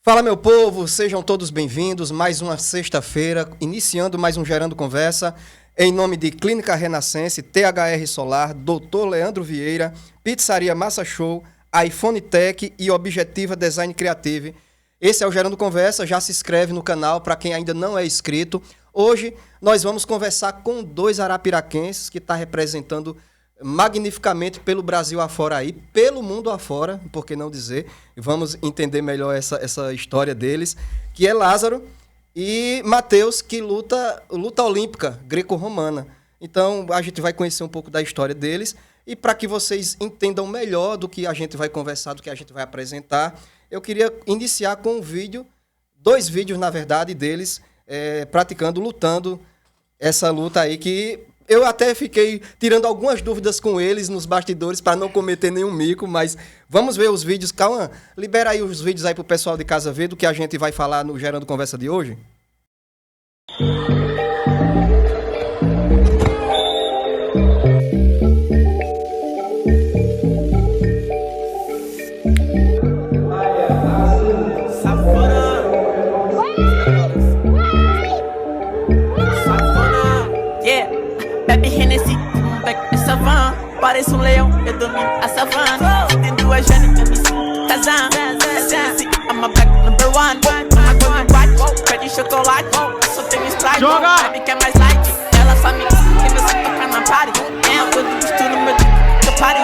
Fala, meu povo, sejam todos bem-vindos. Mais uma sexta-feira, iniciando mais um Gerando Conversa, em nome de Clínica Renascense, THR Solar, Dr. Leandro Vieira, Pizzaria Massa Show, iPhone Tech e Objetiva Design Creative. Esse é o Gerando Conversa, já se inscreve no canal para quem ainda não é inscrito. Hoje nós vamos conversar com dois arapiraquenses que estão representando magnificamente pelo Brasil afora aí, pelo mundo afora, por que não dizer? Vamos entender melhor essa história deles, que é Lázaro e Matheus, que luta olímpica greco-romana. Então, a gente vai conhecer um pouco da história deles e para que vocês entendam melhor do que a gente vai conversar, do que a gente vai apresentar, eu queria iniciar com um vídeo, dois vídeos, na verdade, deles praticando, lutando essa luta aí que eu até fiquei tirando algumas dúvidas com eles nos bastidores para não cometer nenhum mico, mas vamos ver os vídeos. Cauã, libera aí os vídeos aí pro pessoal de casa ver do que a gente vai falar no Gerando Conversa de hoje. Pareço um leão, eu domino a savana. Tem duas gêneras, eu me sinto Tarzan. I'm a black number one. Água no bate, pede chocolate. Só tenho Sprite, baby quer mais light. Ela só me quer ver se tocar na party. Eu tô de mistura no meu que eu pare.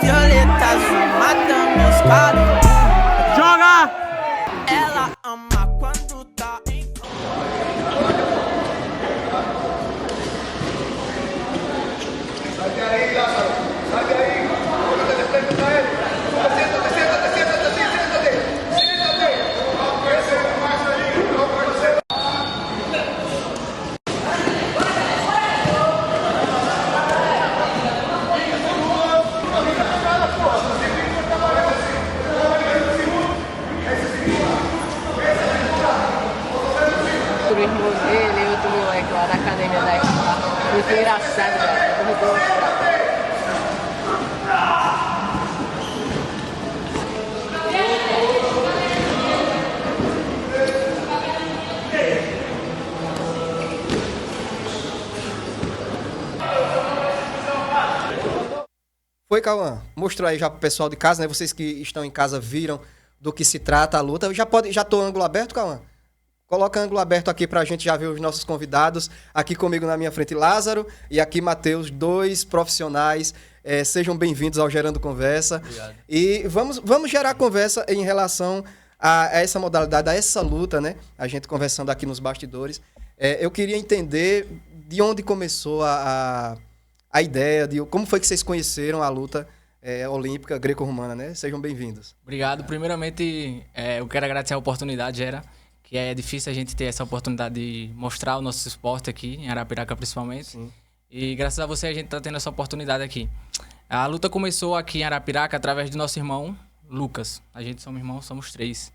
Violeta azul, mata meus paros. Joga! Ela ama quando tá em... Sabe aí, Lázaro, sabe aí, vamos de frente pra ele, senta-te, não conhece mais aí, não conhece. O irmão dele e outro moleque lá da academia da escola. Muito engraçado, velho. Foi, Cauã? Mostrou aí já pro pessoal de casa, né? Vocês que estão em casa viram do que se trata a luta. Já tô ângulo aberto, Cauã? Coloca ângulo aberto aqui pra gente já ver os nossos convidados. Aqui comigo na minha frente, Lázaro, e aqui Matheus, dois profissionais. Sejam bem-vindos ao Gerando Conversa. Obrigado. E vamos gerar conversa em relação a essa modalidade, a essa luta, né? A gente conversando aqui nos bastidores. Eu queria entender de onde começou a ideia, de como foi que vocês conheceram a luta olímpica greco-romana, né? Sejam bem-vindos. Obrigado. Primeiramente, eu quero agradecer a oportunidade, Gera, que é difícil a gente ter essa oportunidade de mostrar o nosso esporte aqui, em Arapiraca principalmente. Sim. E graças a você a gente está tendo essa oportunidade aqui. A luta começou aqui em Arapiraca através do nosso irmão, Lucas. A gente somos irmãos, somos três.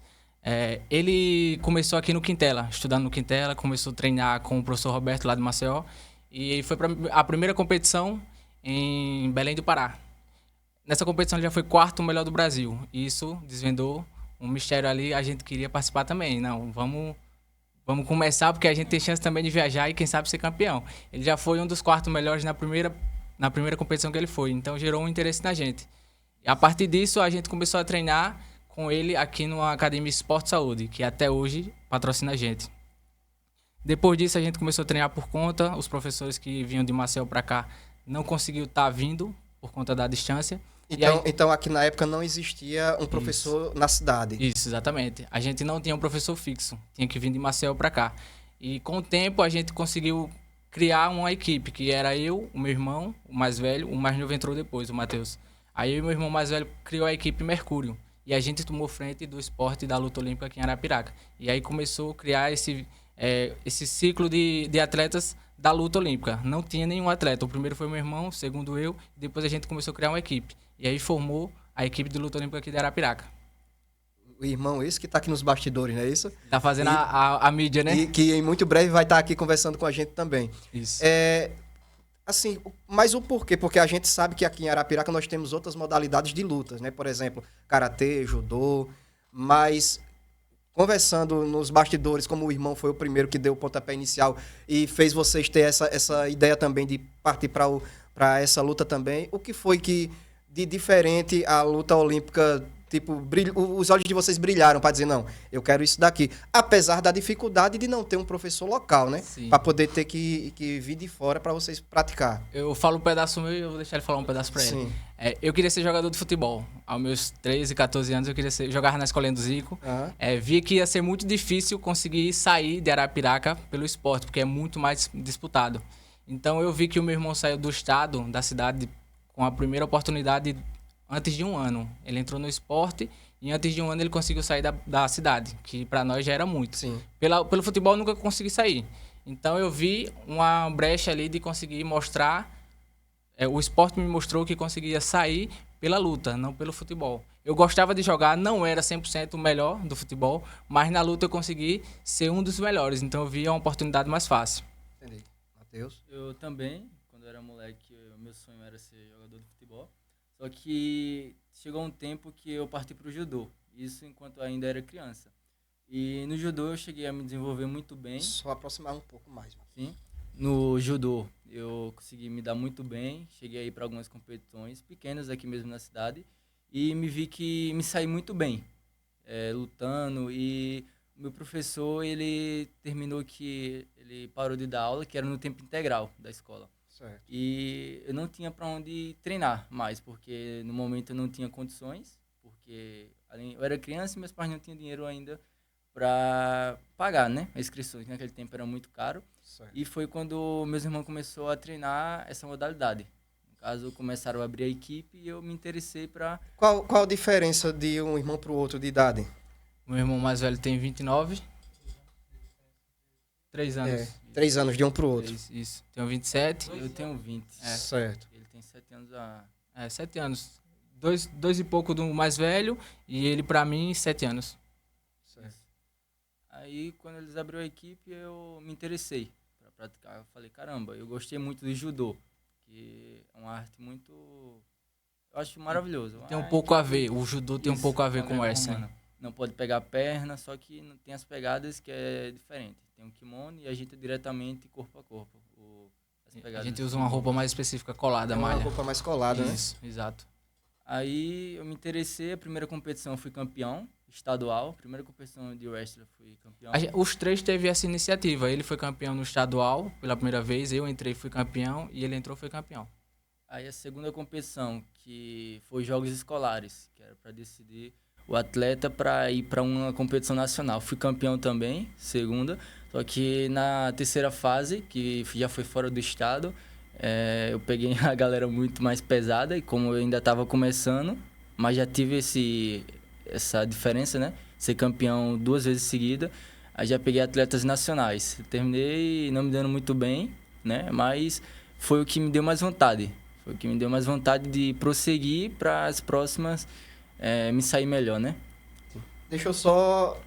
Ele começou aqui no Quintela, estudando no Quintela, começou a treinar com o professor Roberto lá de Maceió. E ele foi para a primeira competição em Belém do Pará. Nessa competição ele já foi quarto melhor do Brasil. E isso desvendou um mistério ali, a gente queria participar também. Não, vamos começar porque a gente tem chance também de viajar e quem sabe ser campeão. Ele já foi um dos quartos melhores na primeira competição que ele foi, então gerou um interesse na gente. E a partir disso a gente começou a treinar com ele aqui na Academia Esporte Saúde, que até hoje patrocina a gente. Depois disso a gente começou a treinar por conta, os professores que vinham de Maceió para cá não conseguiu estar vindo por conta da distância. Então aqui na época não existia um professor na cidade. Isso, exatamente. A gente não tinha um professor fixo, tinha que vir de Maceió para cá. E com o tempo a gente conseguiu criar uma equipe, que era eu, o meu irmão, o mais velho, o mais novo entrou depois, o Matheus. Aí eu e meu irmão mais velho criou a equipe Mercúrio. E a gente tomou frente do esporte da luta olímpica aqui em Arapiraca. E aí começou a criar esse ciclo de atletas da luta olímpica. Não tinha nenhum atleta. O primeiro foi meu irmão, o segundo eu, depois a gente começou a criar uma equipe. E aí formou a equipe de luta olímpica aqui de Arapiraca. O irmão esse que está aqui nos bastidores, não é isso? Tá fazendo a mídia, né? E que em muito breve vai estar aqui conversando com a gente também. Isso. Assim, mas o porquê? Porque a gente sabe que aqui em Arapiraca nós temos outras modalidades de lutas, né? Por exemplo, karatê, judô, mas conversando nos bastidores, como o irmão foi o primeiro que deu o pontapé inicial e fez vocês ter essa ideia também de partir para essa luta também, o que foi que de diferente a luta olímpica, tipo, os olhos de vocês brilharam para dizer, não, eu quero isso daqui. Apesar da dificuldade de não ter um professor local, né? Sim. Para poder ter que vir de fora para vocês praticar. Eu falo um pedaço meu e eu vou deixar ele falar um pedaço pra ele. Sim. Eu queria ser jogador de futebol. Aos meus 13, 14 anos eu queria jogar na escolinha do Zico. Aham. Vi que ia ser muito difícil conseguir sair de Arapiraca pelo esporte, porque é muito mais disputado. Então eu vi que o meu irmão saiu do estado, da cidade, com a primeira oportunidade antes de um ano. Ele entrou no esporte e antes de um ano ele conseguiu sair da cidade, que para nós já era muito. Sim. Pelo futebol eu nunca consegui sair. Então eu vi uma brecha ali de conseguir mostrar. O esporte me mostrou que conseguia sair pela luta, não pelo futebol. Eu gostava de jogar, não era 100% o melhor do futebol, mas na luta eu consegui ser um dos melhores. Então eu vi uma oportunidade mais fácil. Entendi. Matheus? Eu também, quando eu era moleque, meu sonho era ser jogador de futebol. Só que chegou um tempo que eu parti para o judô. Isso enquanto eu ainda era criança. E no judô eu cheguei a me desenvolver muito bem. Só aproximar um pouco mais. Mano. Sim. No judô eu consegui me dar muito bem. Cheguei aí para algumas competições pequenas aqui mesmo na cidade. E me vi que me saí muito bem, lutando. E o meu professor, ele terminou que ele parou de dar aula, que era no tempo integral da escola. Certo. E eu não tinha para onde treinar mais, porque no momento eu não tinha condições, porque eu era criança e meus pais não tinham dinheiro ainda para pagar, né? As inscrições, que naquele tempo era muito caro. Certo. E foi quando meus irmãos começaram a treinar essa modalidade. No caso, começaram a abrir a equipe e eu me interessei para... Qual a diferença de um irmão para o outro de idade? Meu irmão mais velho tem 29. 3 anos. 3 anos de um para o outro. Isso. Tenho 27. Eu tenho 20. Certo. Ele tem 7 anos a... 7 anos. Dois e pouco do mais velho e ele pra mim 7 anos. Certo. Aí, quando eles abriram a equipe, eu me interessei para praticar. Eu falei, caramba, eu gostei muito do judô, que é uma arte muito... Eu acho maravilhoso. Tem um pouco a ver, o judô tem um pouco a ver com essa. Não pode pegar a perna, só que não tem as pegadas que é diferente. Tem um kimono e agita diretamente corpo a corpo. As A pegadas gente usa uma roupa mais específica colada, Uma malha. roupa mais colada, né? Isso, exato. Aí eu me interessei, a primeira competição eu fui campeão estadual, primeira competição de wrestling eu fui campeão. Os três teve essa iniciativa. Ele foi campeão no estadual pela primeira vez, eu entrei e fui campeão, e ele entrou e foi campeão. Aí a segunda competição, que foi jogos escolares, que era para decidir o atleta para ir para uma competição nacional. Fui campeão também, segunda, só que na terceira fase, que já foi fora do estado, eu peguei a galera muito mais pesada, e como eu ainda estava começando, mas já tive essa diferença, né? Ser campeão 2 vezes seguida, aí já peguei atletas nacionais. Terminei não me dando muito bem, né? Mas foi o que me deu mais vontade. Foi o que me deu mais vontade de prosseguir para as próximas me sair melhor, né? Deixa eu só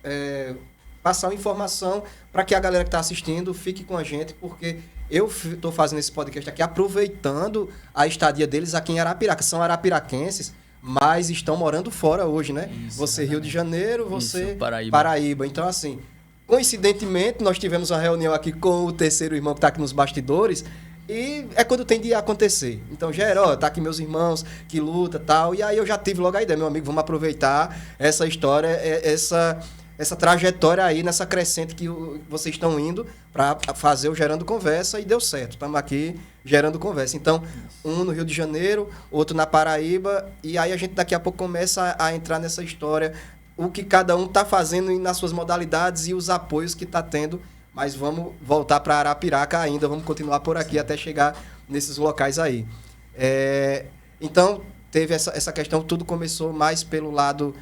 passar uma informação para que a galera que está assistindo fique com a gente, porque eu estou fazendo esse podcast aqui aproveitando a estadia deles aqui em Arapiraca. São arapiraquenses, mas estão morando fora hoje, né? Isso, você Rio de Janeiro, você Isso, Paraíba. Então, assim, coincidentemente, nós tivemos uma reunião aqui com o terceiro irmão que está aqui nos bastidores, e é quando tem de acontecer. Então, já era, tá aqui meus irmãos que luta e tal. E aí eu já tive logo a ideia, meu amigo, vamos aproveitar essa história, essa trajetória aí, nessa crescente que vocês estão indo para fazer o Gerando Conversa, e deu certo. Estamos aqui gerando conversa. Então, um no Rio de Janeiro, outro na Paraíba, e aí a gente daqui a pouco começa a entrar nessa história, o que cada um está fazendo nas suas modalidades e os apoios que está tendo. Mas vamos voltar para Arapiraca ainda, vamos continuar por aqui até chegar nesses locais aí. Então, teve essa questão, tudo começou mais pelo lado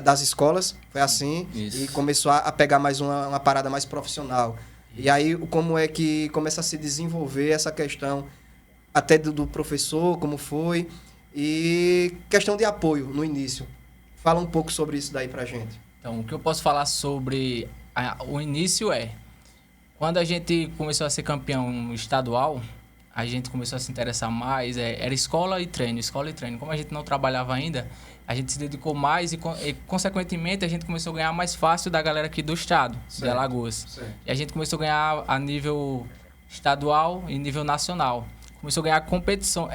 das escolas, foi assim, Isso. e começou a pegar mais uma parada mais profissional. E aí, como é que começa a se desenvolver essa questão, até do professor, como foi, e questão de apoio no início. Fala um pouco sobre isso daí pra gente. Então, o que eu posso falar sobre o início quando a gente começou a ser campeão estadual, a gente começou a se interessar mais. Era escola e treino, escola e treino. Como a gente não trabalhava ainda, a gente se dedicou mais e consequentemente, a gente começou a ganhar mais fácil da galera aqui do estado, de Alagoas. Certo. E a gente começou a ganhar a nível estadual e nível nacional. Começou a ganhar competição,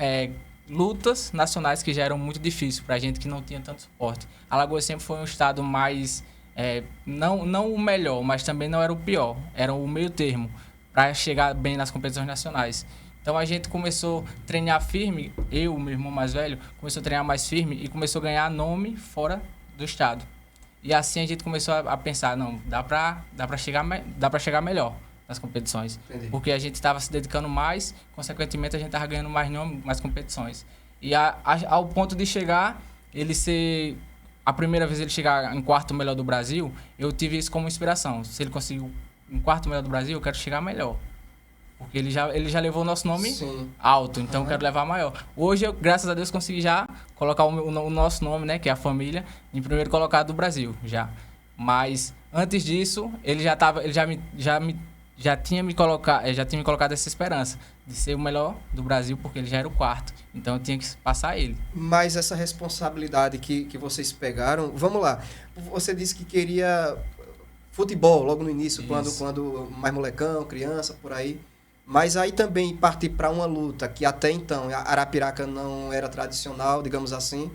lutas nacionais que já eram muito difíceis pra gente que não tinha tanto suporte. Alagoas sempre foi um estado mais... não o melhor, mas também não era o pior. Era o meio termo para chegar bem nas competições nacionais. Então a gente começou a treinar firme, eu, meu irmão mais velho, começou a treinar mais firme e começou a ganhar nome fora do estado. E assim a gente começou a pensar, não, dá pra chegar melhor nas competições. Entendi. Porque a gente estava se dedicando mais, consequentemente a gente estava ganhando mais nome, mais competições. E ao ponto de chegar, ele ser... A primeira vez ele chegar em quarto melhor do Brasil, eu tive isso como inspiração. Se ele conseguiu em quarto melhor do Brasil, eu quero chegar melhor. Porque ele já levou o nosso nome Sim. alto, então eu quero levar maior. Hoje, eu, graças a Deus, consegui já colocar o nosso nome, né, que é a família, em primeiro colocado do Brasil, já. Mas, antes disso, ele já tinha me colocado essa esperança de ser o melhor do Brasil, porque ele já era o quarto. Então, eu tinha que passar ele. Mas essa responsabilidade que vocês pegaram... Vamos lá. Você disse que queria futebol logo no início, quando mais molecão, criança, por aí. Mas aí também partir para uma luta que até então a Arapiraca não era tradicional, digamos assim.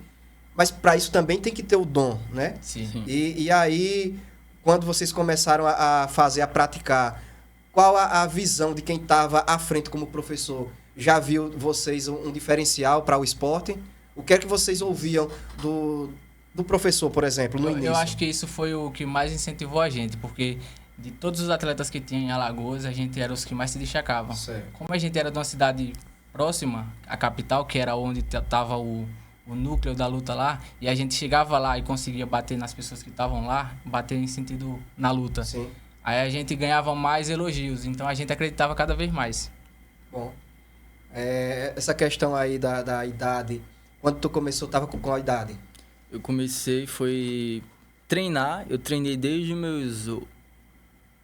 Mas para isso também tem que ter o dom, né? Sim. E aí, quando vocês começaram a praticar, qual a visão de quem estava à frente como professor? Já viu vocês um diferencial para o esporte? O que é que vocês ouviam do professor, por exemplo, no início? Eu acho que isso foi o que mais incentivou a gente, porque de todos os atletas que tinha em Alagoas, a gente era os que mais se destacavam. Certo. Como a gente era de uma cidade próxima à capital, que era onde estava o núcleo da luta lá, e a gente chegava lá e conseguia bater nas pessoas que estavam lá, bater em sentido na luta. Sim. Aí a gente ganhava mais elogios, então a gente acreditava cada vez mais. Bom, essa questão aí da idade, quando tu começou, tava com qual idade? Eu comecei, foi treinar, eu treinei desde meus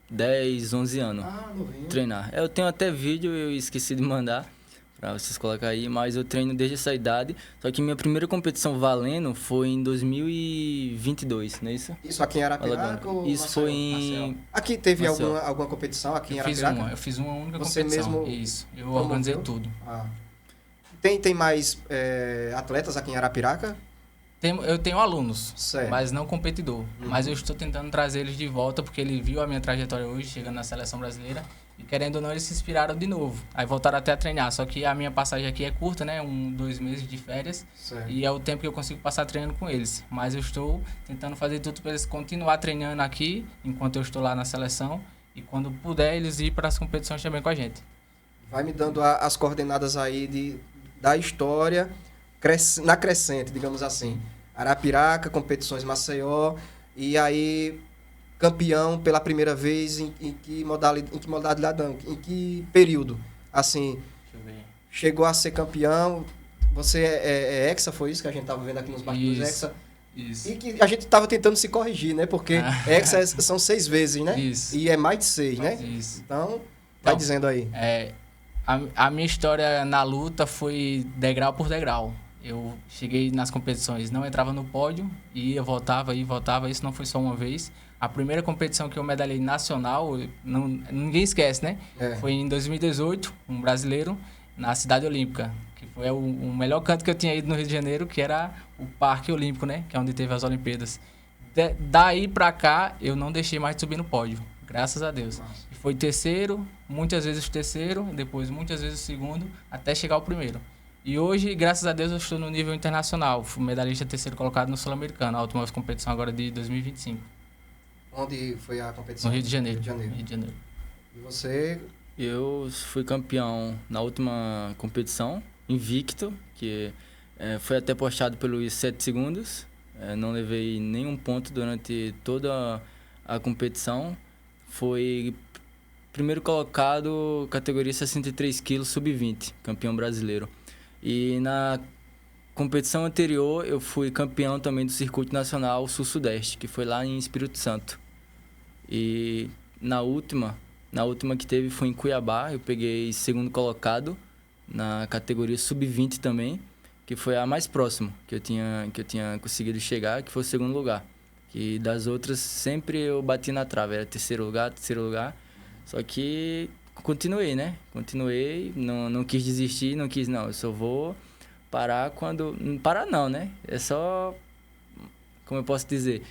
10, 11 anos. Ah, novinho. Treinar. Eu tenho até vídeo, eu esqueci de mandar pra vocês colocar aí, mas eu treino desde essa idade. Só que minha primeira competição valendo foi em 2022, não é isso? Isso aqui em Arapiraca ou Isso Maceió? foi em... Maceió. Aqui teve Maceió. alguma competição aqui em Eu fiz Arapiraca? eu fiz uma única Você competição. mesmo Isso, eu promoveu? organizei tudo. Ah. Tem mais atletas aqui em Arapiraca? Eu tenho alunos, Certo. mas não competidor. Mas eu estou tentando trazer eles de volta, porque ele viu a minha trajetória hoje, chegando na seleção brasileira, e querendo ou não, eles se inspiraram de novo. Aí voltaram até a treinar, só que a minha passagem aqui é curta, né? 2 meses de férias, Certo. e é o tempo que eu consigo passar treinando com eles. Mas eu estou tentando fazer tudo para eles continuar treinando aqui, enquanto eu estou lá na seleção, e quando puder, eles ir para as competições também com a gente. Vai me dando as coordenadas aí da história na crescente, digamos assim. Arapiraca, competições Maceió, e aí campeão pela primeira vez em que modalidade não, em que período? Assim, Deixa eu ver. chegou a ser campeão, você é hexa, foi isso que a gente tava vendo aqui nos bastidores, Isso. hexa? Isso. E que a gente tava tentando se corrigir, né? Porque hexa são 6 vezes, né? Isso. E é mais de 6, né? Isso. Então, vai Então, dizendo aí. A minha história na luta foi degrau por degrau. Eu cheguei nas competições, não entrava no pódio, ia, voltava, isso não foi só uma vez. A primeira competição que eu medalhei nacional, ninguém esquece, né? Foi em 2018, um brasileiro, na Cidade Olímpica, que foi o melhor canto que eu tinha ido no Rio de Janeiro, que era o Parque Olímpico, né? Que é onde teve as Olimpíadas. Daí pra cá, eu não deixei mais de subir no pódio, graças a Deus. E foi terceiro, muitas vezes o terceiro, depois muitas vezes o segundo, até chegar ao primeiro. E hoje, graças a Deus, eu estou no nível internacional. Fui medalhista terceiro colocado no Sul-Americano, a última competição agora de 2025. Onde foi a competição? No Rio de Janeiro. Rio de Janeiro. E você? Eu fui campeão na última competição, invicto, que foi até postado pelos 7 segundos. Não levei nenhum ponto durante toda a competição. Foi primeiro colocado, categoria 63 kg, sub-20, campeão brasileiro. E na competição anterior, eu fui campeão também do Circuito Nacional Sul-Sudeste, que foi lá em Espírito Santo. E na última que teve foi em Cuiabá, eu peguei segundo colocado na categoria sub-20 também, que foi a mais próxima que eu tinha conseguido chegar, que foi o segundo lugar. Que das outras sempre eu bati na trave, era terceiro lugar. Só que continuei, né? Continuei, não quis desistir, não, eu só vou parar quando... Parar não, né? É só, como eu posso dizer,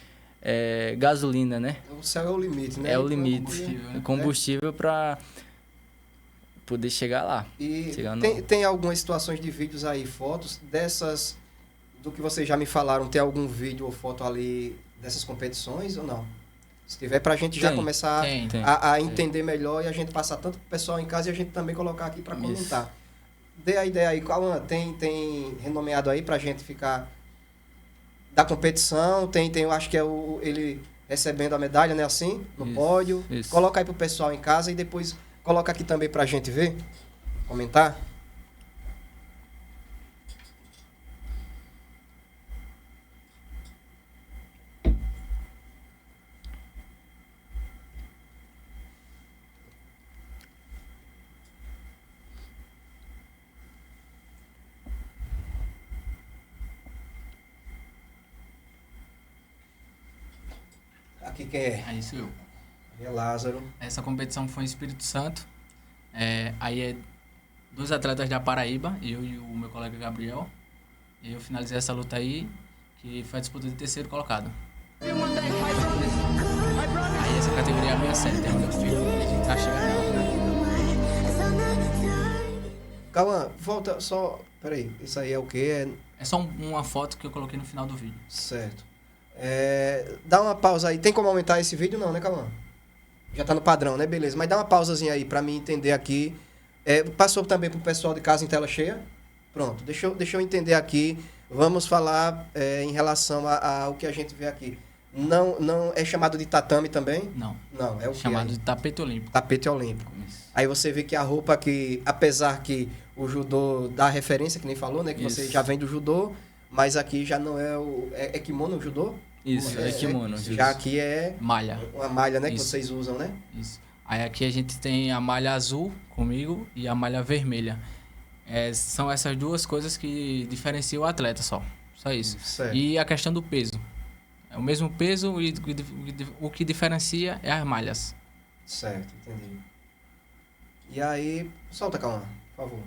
gasolina, né? O céu é o limite, né? É o Então, limite, combustível para poder chegar lá. E chegar no... tem algumas situações de vídeos aí, fotos dessas, do que vocês já me falaram, tem algum vídeo ou foto ali dessas competições ou não? Se tiver, pra gente já começar tem. a entender melhor e a gente passar tanto pro pessoal em casa e a gente também colocar aqui para comentar. Dê a ideia aí, Cauã, tem renomeado aí pra gente ficar da competição, eu acho que é ele recebendo a medalha, né, assim, no pódio. Isso. Coloca aí pro pessoal em casa e depois coloca aqui também pra gente ver, comentar. Aqui quem é? Aí sou eu. É Lázaro. Essa competição foi em Espírito Santo. Aí é 2 atletas da Paraíba, eu e o meu colega Gabriel. E eu finalizei essa luta aí, que foi a disputa de terceiro colocado. Aí essa categoria é 67, é onde eu fico. A gente tá chegando. Cauã, volta só... Peraí, isso aí é o quê? É só uma foto que eu coloquei no final do vídeo. Certo. Dá uma pausa aí. Tem como aumentar esse vídeo? Não, né, Cauã? Já tá no padrão, né? Beleza. Mas dá uma pausazinha aí pra mim entender aqui. Passou também pro pessoal de casa em tela cheia? Pronto. Deixa eu entender aqui. Vamos falar em relação ao que a gente vê aqui. Não é chamado de tatame também? Não. Não, é o Chamado que de tapete olímpico. tapete olímpico. Isso. Aí você vê que a roupa que, apesar que o judô dá referência, que nem falou, né? Que Isso. você já vem do judô, mas aqui já não é é kimono o judô? Isso, é kimono. Já aqui é Malha. uma malha, né? Que Isso. vocês usam, né? Isso. Aí aqui a gente tem a malha azul comigo e a malha vermelha. São essas duas coisas que diferenciam o atleta só. Só isso. Certo. E a questão do peso. É o mesmo peso e o que diferencia é as malhas. Certo, entendi. E aí, solta, Cauã, por favor.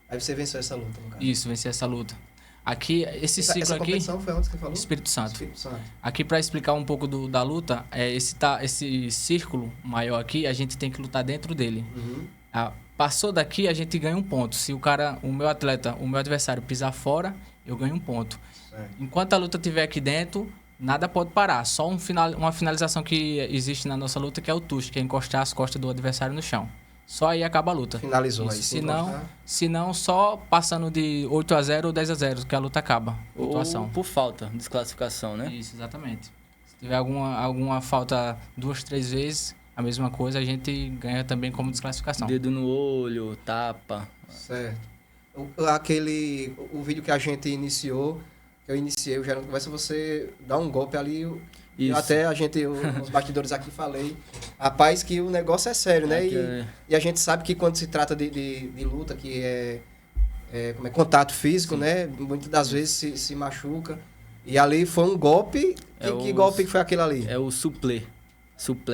Aí você venceu essa luta, no caso. Isso, vencer essa luta. Aqui, esse ciclo essa aqui... competição foi onde que você falou? Espírito Santo. Espírito Santo. Aqui, para explicar um pouco da luta, esse círculo maior aqui, a gente tem que lutar dentro dele. Uhum. Passou daqui, a gente ganha um ponto. Se o meu adversário pisar fora, eu ganho um ponto. Certo. Enquanto a luta estiver aqui dentro, nada pode parar. Só uma finalização que existe na nossa luta, que é o touch, que é encostar as costas do adversário no chão. Só aí acaba a luta. Finalizou aí. Se não, só passando de 8-0 ou 10-0, que a luta acaba. Ou Pontuação. por falta, desclassificação, né? Isso, exatamente. Se tiver alguma falta 2-3 vezes, a mesma coisa, a gente ganha também como desclassificação. Dedo no olho, tapa. Certo. O vídeo que a gente iniciou, que eu iniciei o Gerando Conversa, você dá um golpe ali. Eu Isso. até os bastidores aqui falei, rapaz, que o negócio é sério, né? E a gente sabe que quando se trata de luta, que como é contato físico, né? Muitas das vezes se machuca. E ali foi um golpe. Que golpe que foi aquele ali? É o suplex.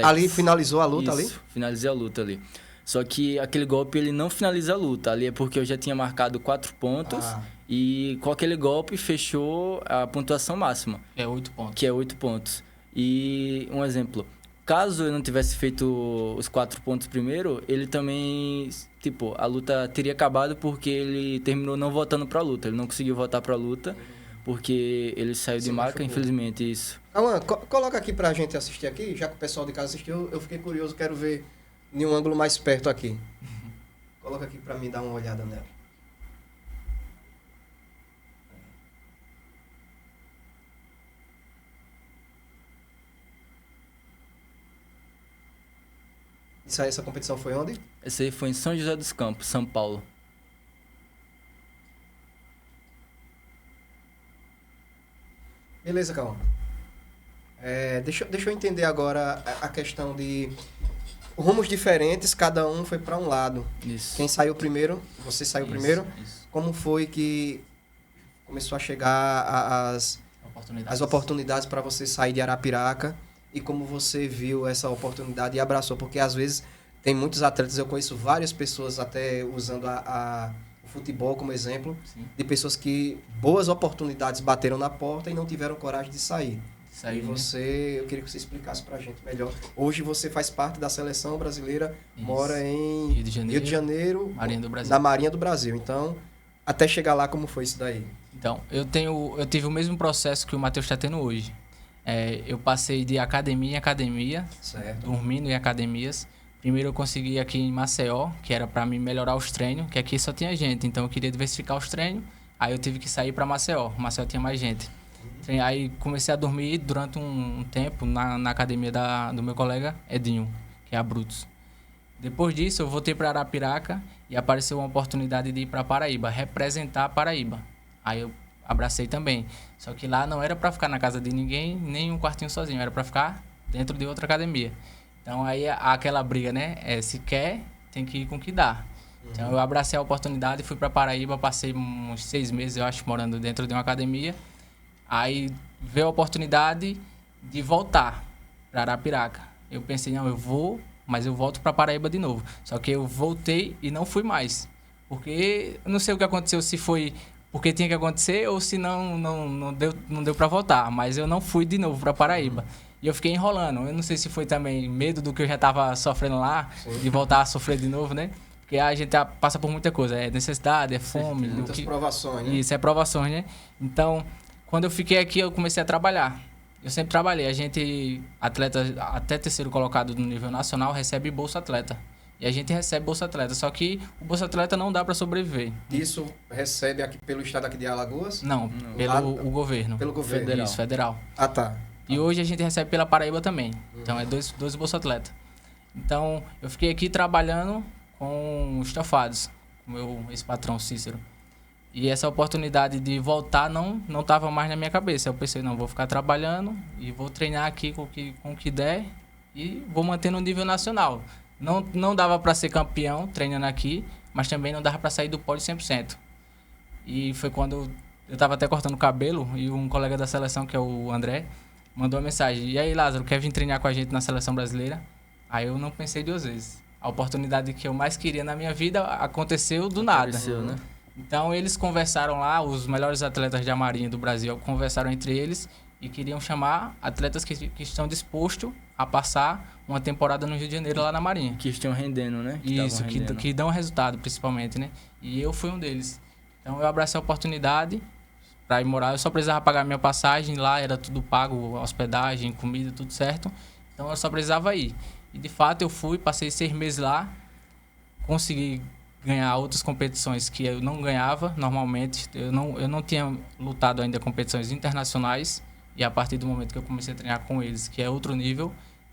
Ali finalizou a luta ali? Isso, finalizei a luta ali. Só que aquele golpe, ele não finaliza a luta. Ali é porque eu já tinha marcado 4 pontos. E com aquele golpe, fechou a pontuação máxima. É 8 pontos. Que é 8 pontos. E um exemplo. Caso eu não tivesse feito os 4 pontos primeiro, ele também... Tipo, a luta teria acabado porque ele terminou não voltando pra luta. Ele não conseguiu voltar pra luta. Porque ele saiu de marca, infelizmente, isso. Cauã, coloca aqui pra gente assistir aqui, já que o pessoal de casa assistiu, eu fiquei curioso, quero ver em um ângulo mais perto aqui. Coloca aqui pra mim dar uma olhada nela. Essa competição foi onde? Essa aí foi em São José dos Campos, São Paulo. Beleza, Cauã. Deixa eu entender agora a questão de... rumos diferentes, cada um foi para um lado. Isso. Quem saiu primeiro? Você saiu primeiro? Isso. Como foi que começou a chegar as oportunidades para você sair de Arapiraca e como você viu essa oportunidade e abraçou? Porque às vezes tem muitos atletas, eu conheço várias pessoas até usando o futebol como exemplo, Sim. de pessoas que boas oportunidades bateram na porta e não tiveram coragem de sair. Sair, E né? eu queria que você explicasse pra gente melhor. Hoje você faz parte da seleção brasileira, Isso. mora em Rio de Janeiro, Marinha do Brasil. na Marinha do Brasil. Então, até chegar lá, como foi isso daí? Então, eu tive o mesmo processo que o Matheus está tendo hoje. Eu passei de academia em academia, Certo. dormindo em academias. Primeiro eu consegui aqui em Maceió, que era para mim melhorar os treinos, que aqui só tinha gente, então eu queria diversificar os treinos. Aí eu tive que sair para Maceió. Maceió tinha mais gente. Aí comecei a dormir durante um tempo na academia do meu colega Edinho, que é a Brutus. Depois disso, eu voltei para Arapiraca e apareceu uma oportunidade de ir para Paraíba, representar a Paraíba. Aí eu abracei também. Só que lá não era para ficar na casa de ninguém, nem um quartinho sozinho, era para ficar dentro de outra academia. Então aí aquela briga, né? Se quer, tem que ir com o que dá. Então eu abracei a oportunidade, fui para Paraíba, passei uns 6 meses, eu acho, morando dentro de uma academia. Aí veio a oportunidade de voltar para Arapiraca. Eu pensei, não, eu vou, mas eu volto para Paraíba de novo. Só que eu voltei e não fui mais. Porque eu não sei o que aconteceu, se foi porque tinha que acontecer ou se não deu para voltar. Mas eu não fui de novo para Paraíba. E eu fiquei enrolando. Eu não sei se foi também medo do que eu já estava sofrendo lá, de voltar a sofrer de novo, né? Porque a gente passa por muita coisa. É necessidade, é fome. Muitas provações, né? Isso, é provações, né? Então, quando eu fiquei aqui, eu comecei a trabalhar. Eu sempre trabalhei. A gente, atleta até terceiro colocado no nível nacional, recebe Bolsa Atleta. E a gente recebe Bolsa Atleta. Só que o Bolsa Atleta não dá para sobreviver. Isso recebe aqui pelo estado aqui de Alagoas? Não, pelo o governo. Pelo governo. Federal. Isso, federal. Ah, tá. E hoje a gente recebe pela Paraíba também. Então é dois Bolsa Atleta. Então eu fiquei aqui trabalhando com os estofados, com o meu ex-patrão Cícero. E essa oportunidade de voltar não estava mais na minha cabeça. Eu pensei, não, vou ficar trabalhando e vou treinar aqui com o que der e vou manter no nível nacional. Não dava para ser campeão treinando aqui, mas também não dava para sair do pódio 100%. E foi quando eu estava até cortando o cabelo e um colega da seleção, que é o André, mandou uma mensagem. E aí, Lázaro, quer vir treinar com a gente na seleção brasileira? Aí eu não pensei 2 vezes. A oportunidade que eu mais queria na minha vida aconteceu do nada. Aconteceu, né? Então eles conversaram lá, os melhores atletas da Marinha do Brasil conversaram entre eles e queriam chamar atletas que estão dispostos a passar uma temporada no Rio de Janeiro lá na Marinha. Que estão rendendo, né? Isso, estavam rendendo. que dão resultado principalmente, né? E eu fui um deles. Então eu abracei a oportunidade para ir morar. Eu só precisava pagar minha passagem, lá era tudo pago, hospedagem, comida, tudo certo. Então eu só precisava ir. E de fato eu fui, passei 6 meses lá, consegui ganhar outras competições que eu não ganhava normalmente. Eu não tinha lutado ainda competições internacionais e a partir do momento que eu comecei a treinar com eles, que é outro nível,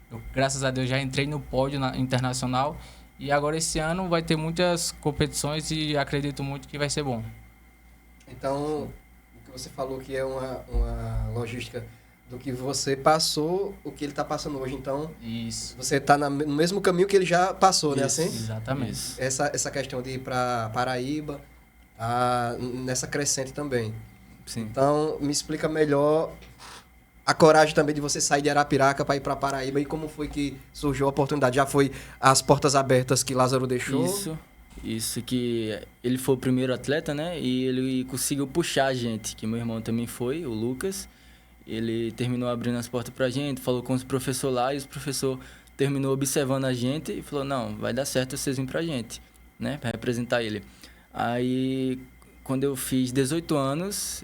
eu, graças a Deus, já entrei no pódio internacional e agora esse ano vai ter muitas competições e acredito muito que vai ser bom. Então, o que você falou que é uma logística do que você passou, o que ele está passando hoje. Então, Isso. você está no mesmo caminho que ele já passou, né? Isso. Assim? Exatamente. Isso. Essa questão de ir para Paraíba, nessa crescente também. Sim. Então, me explica melhor a coragem também de você sair de Arapiraca para ir para Paraíba e como foi que surgiu a oportunidade. Já foi as portas abertas que Lázaro deixou? Isso que ele foi o primeiro atleta, né? E ele conseguiu puxar a gente, que meu irmão também foi, o Lucas. Ele terminou abrindo as portas pra gente, falou com os professores lá e os professor terminou observando a gente e falou, não, vai dar certo vocês virem pra gente, né? Pra representar ele. Aí, quando eu fiz 18 anos,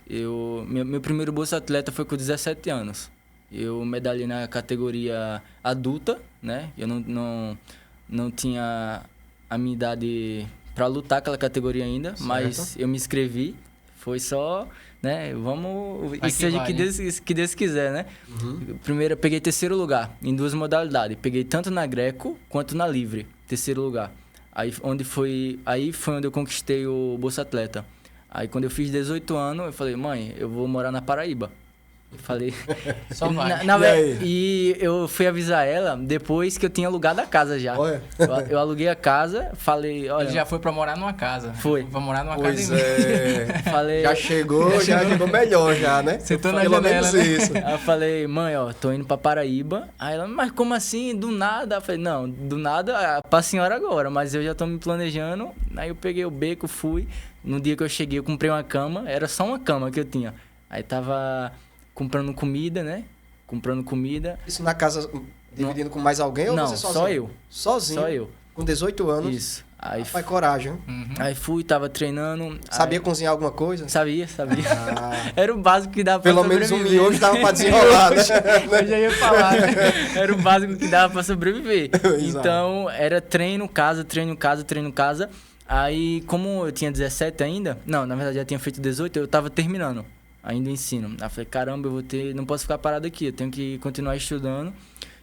meu primeiro Bolsa Atleta foi com 17 anos. Eu medalhei na categoria adulta, né? Eu não tinha a minha idade para lutar aquela categoria ainda, certo. Mas eu me inscrevi. Foi só, né? Vamos. Vai E seja vai, que Deus quiser, né? Primeiro, eu peguei 3º lugar em 2 modalidades. Peguei tanto na greco quanto na livre. 3º lugar. Aí foi onde eu conquistei o Bolsa Atleta. Aí quando eu fiz 18 anos, eu falei, mãe, eu vou morar na Paraíba. Falei. Só vai. E eu fui avisar ela depois que eu tinha alugado a casa já. Olha. Eu aluguei a casa, falei, olha. Ele já foi pra morar numa casa. Foi. Pra morar numa Pois academia. é. Falei. Já chegou melhor já, né? Sentou na Pelo janela, menos né? isso. Aí eu falei, mãe, ó, tô indo pra Paraíba. Aí ela, mas como assim? Do nada? Eu falei, não, do nada pra senhora agora, mas eu já tô me planejando. Aí eu peguei o beco, fui. No dia que eu cheguei, eu comprei uma cama. Era só uma cama que eu tinha. Aí tava comprando comida, né? Comprando comida. Isso na casa dividindo com mais alguém ou Não, você sozinho? só eu. Sozinho? Só eu. Com 18 anos? Isso. Aí, Rapaz, coragem. Hein? aí fui, tava treinando. Sabia cozinhar alguma coisa? Sabia. Ah. Era o básico que dava pra Pelo menos sobreviver. um miojo dava pra desenrolar, né? Eu já ia falar, né? Era o básico que dava pra sobreviver. Exato. Então, era treino, casa. Aí, como eu tinha 17 ainda, não, na verdade já tinha feito 18, eu tava terminando ainda o ensino. Aí eu falei, caramba, não posso ficar parado aqui, eu tenho que continuar estudando.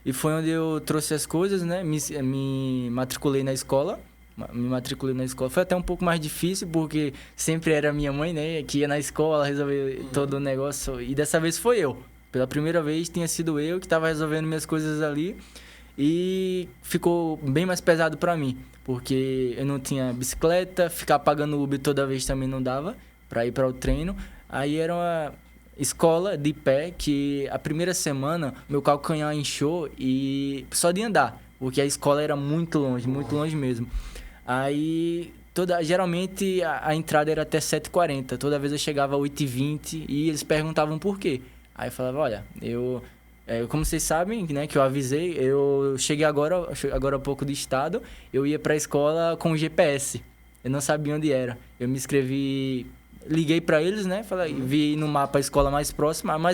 E foi onde eu trouxe as coisas, né? Me matriculei na escola. Foi até um pouco mais difícil, porque sempre era minha mãe, né? Que ia na escola resolver todo o negócio. E dessa vez foi eu. Pela primeira vez tinha sido eu que estava resolvendo minhas coisas ali. E ficou bem mais pesado para mim, porque eu não tinha bicicleta, ficar pagando Uber toda vez também não dava para ir para o treino. Aí era uma escola de pé que a primeira semana meu calcanhar inchou e só de andar, porque a escola era muito longe mesmo. Aí geralmente a entrada era até 7h40, toda vez eu chegava às 8h20 e eles perguntavam por quê. Aí eu falava, olha, como vocês sabem, né, que eu avisei, eu cheguei agora há pouco do estado, eu ia pra escola com o GPS. Eu não sabia onde era. Eu me inscrevi, liguei pra eles, né, falei, vi no mapa a escola mais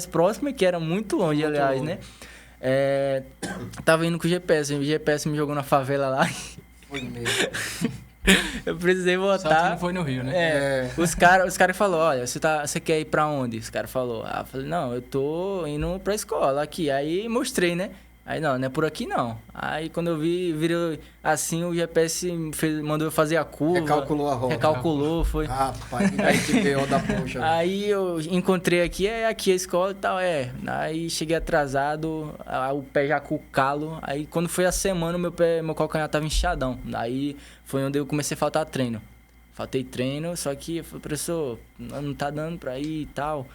próxima, que era muito longe, aliás, né. Tava indo com o GPS me jogou na favela lá. Foi mesmo. Eu precisei voltar. Só que não foi no Rio, né? Os caras falaram, olha, você quer ir pra onde? Os caras falaram. Eu falei, não, eu tô indo pra escola aqui. Aí mostrei, né? Aí, não é por aqui não. Aí quando eu virou assim, o GPS mandou eu fazer a curva. Recalculou a rota. Recalculou, foi. Rapaz, que B.O. da poxa. Aí eu encontrei aqui a escola e tal, Aí cheguei atrasado, o pé já com o calo. Aí quando foi a semana, meu calcanhar tava inchadão. Aí foi onde eu comecei a faltar treino. Faltei treino, só que eu falei, professor, não tá dando pra ir e tal.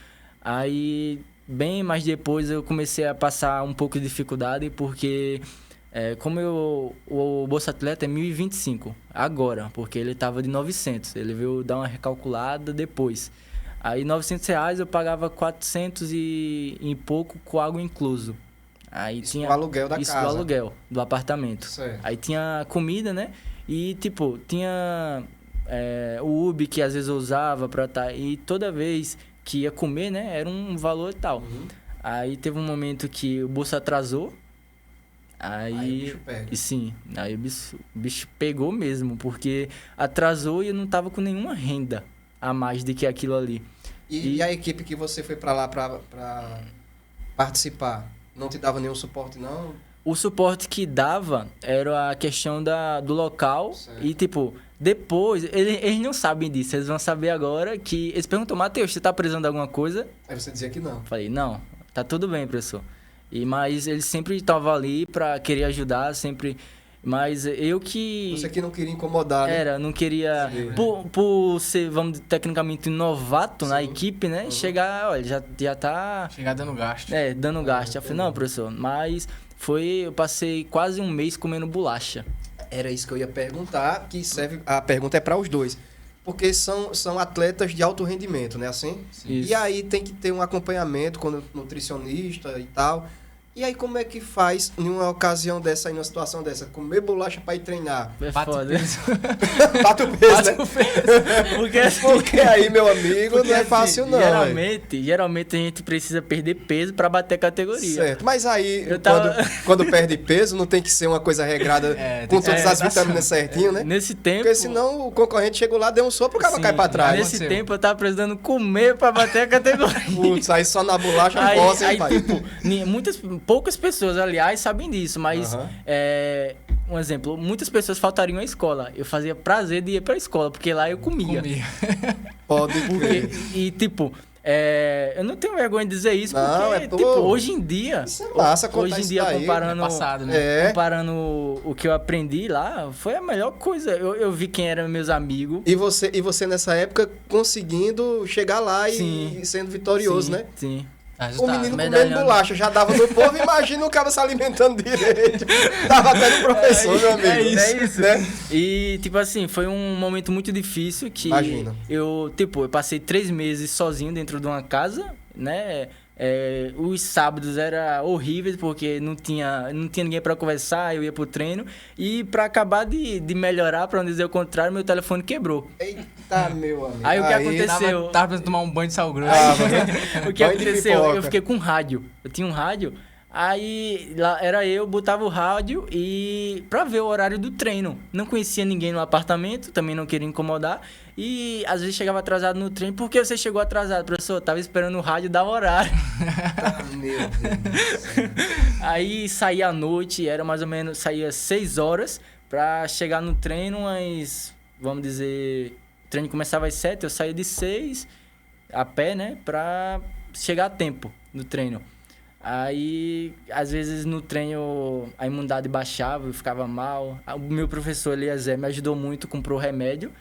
Aí, bem mais depois, eu comecei a passar um pouco de dificuldade, porque como o Bolsa Atleta é 1.025 agora, porque ele tava de 900. Ele veio dar uma recalculada depois. Aí, R$900 eu pagava 400 e pouco com água incluso. Aí Isso tinha o aluguel da isso casa. do aluguel do apartamento. Certo. Aí tinha comida, né? E, tipo, tinha o Uber que às vezes eu usava pra estar... E toda vez que ia comer, né? Era um valor e tal. Uhum. Aí teve um momento que o bolso atrasou. Aí o bicho pega. E sim, aí o bicho pegou mesmo, porque atrasou e eu não tava com nenhuma renda a mais do que aquilo ali. E a equipe que você foi pra lá pra participar, não te dava nenhum suporte, não? O suporte que dava era a questão do local. Certo. E, tipo, depois... Eles não sabem disso. Eles vão saber agora que... Eles perguntam, Matheus, você tá precisando de alguma coisa? Aí você dizia que não. Eu falei, não, tá tudo bem, professor. Mas eles sempre estavam ali pra querer ajudar, sempre... Mas eu que... Você que não queria incomodar, né? Não queria... Sim. Por ser, vamos dizer, tecnicamente novato na Sim. equipe, né? Chegar, olha, já tá... Chegar dando gasto. dando gasto. Eu falei, não, professor, mas... Eu passei quase um mês comendo bolacha. Era isso que eu ia perguntar, que serve... A pergunta é para os dois. Porque são atletas de alto rendimento, né? Assim? Isso. E aí tem que ter um acompanhamento com o nutricionista e tal. E aí como é que faz em uma ocasião dessa, em uma situação dessa? Comer bolacha para ir treinar? É Bate foda. Bate o peso, né? Porque aí, meu amigo, não é fácil não. Geralmente a gente precisa perder peso pra bater categoria. Certo, mas aí, Eu tava- quando perde peso, não tem que ser uma coisa regrada com todas as vitaminas certinho, né? Nesse tempo... Porque senão o concorrente chegou lá, deu um sopro, o cara sim, cai pra trás. Nesse Aconteceu. tempo eu tava precisando comer pra bater a categoria. Putz, aí só na bolacha não posso, hein, pai? tipo, poucas pessoas, aliás, sabem disso, mas Aham. um exemplo, muitas pessoas faltariam à escola. Eu fazia prazer de ir pra escola, porque lá eu comia. Pode crer. E, tipo, Eu não tenho vergonha de dizer isso, Não, porque, pô, tipo, hoje em dia... isso é massa contar Hoje em isso dia, daí. comparando, É passado, né? comparando o que eu aprendi lá, foi a melhor coisa. Eu vi quem eram meus amigos. E você nessa época conseguindo chegar lá e Sim. sendo vitorioso, Sim, né? Sim. Tá, O resultado. menino comendo medalhando. bolacha já dava no povo, imagina o cara se alimentando direito. Dava até no professor, meu amigo. É isso. Né? E, tipo assim, foi um momento muito difícil que Imagino. eu passei 3 meses sozinho dentro de uma casa, né? Os sábados eram horríveis porque não tinha ninguém pra conversar, eu ia pro treino. E pra acabar de melhorar, pra não dizer o contrário, meu telefone quebrou. Eita, meu amigo. Aí o que aconteceu? Tava precisando tomar um banho de sal grosso. O que Banho de aconteceu? pipoca. Eu fiquei com rádio. Eu tinha um rádio. Aí lá era eu, botava o rádio e pra ver o horário do treino. Não conhecia ninguém no apartamento, também não queria incomodar. E às vezes chegava atrasado no treino. Por que você chegou atrasado, professor? Eu tava esperando o rádio dar o horário. Meu Deus. Aí saía à noite, era mais ou menos, saía 6 horas pra chegar no treino, mas vamos dizer, o treino começava às 7, eu saía de 6 a pé, né, pra chegar a tempo no treino. Aí, às vezes no treino a imunidade baixava, eu ficava mal. O meu professor Eliezer me ajudou muito, comprou remédio,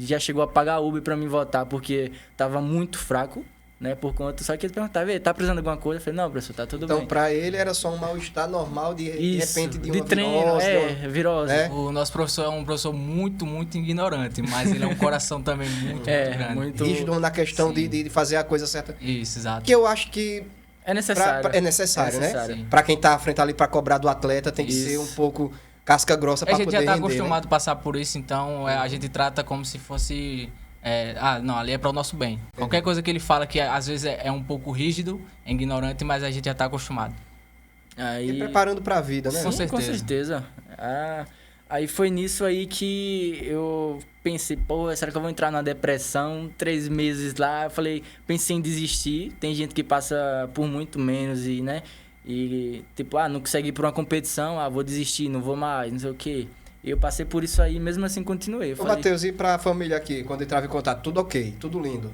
já chegou a pagar Uber pra mim voltar, porque tava muito fraco, né, por conta, só que ele perguntava, tá precisando de alguma coisa? Eu falei, não, professor, tá tudo Então, bem. pra ele era só um mal-estar normal de Isso, repente de de uma treino, virose, virose. É? O nosso professor é um professor muito, muito ignorante, mas ele é um coração também muito, muito grande. muito... rígido na questão Sim. de fazer a coisa certa. Isso, exato. Que eu acho que É necessário. é necessário, É necessário. né? Pra quem tá à frente ali pra cobrar do atleta, tem que Isso. ser um pouco casca grossa A pra gente poder já tá render, acostumado a passar por isso, então a gente trata como se fosse... não, ali é para o nosso bem. Qualquer coisa que ele fala que às vezes é um pouco rígido, é ignorante, mas a gente já tá acostumado. Aí... E preparando pra vida, né? Com Sim, com certeza. certeza. Aí foi nisso aí que eu pensei, pô, será que eu vou entrar numa depressão? 3 meses lá, pensei em desistir. Tem gente que passa por muito menos e, né? E tipo, não consegue ir pra uma competição, vou desistir, não vou mais, não sei o quê. E eu passei por isso aí, mesmo assim continuei. Eu Ô, falei, Matheus, e pra família aqui, quando entrava em contato, tudo ok, tudo lindo.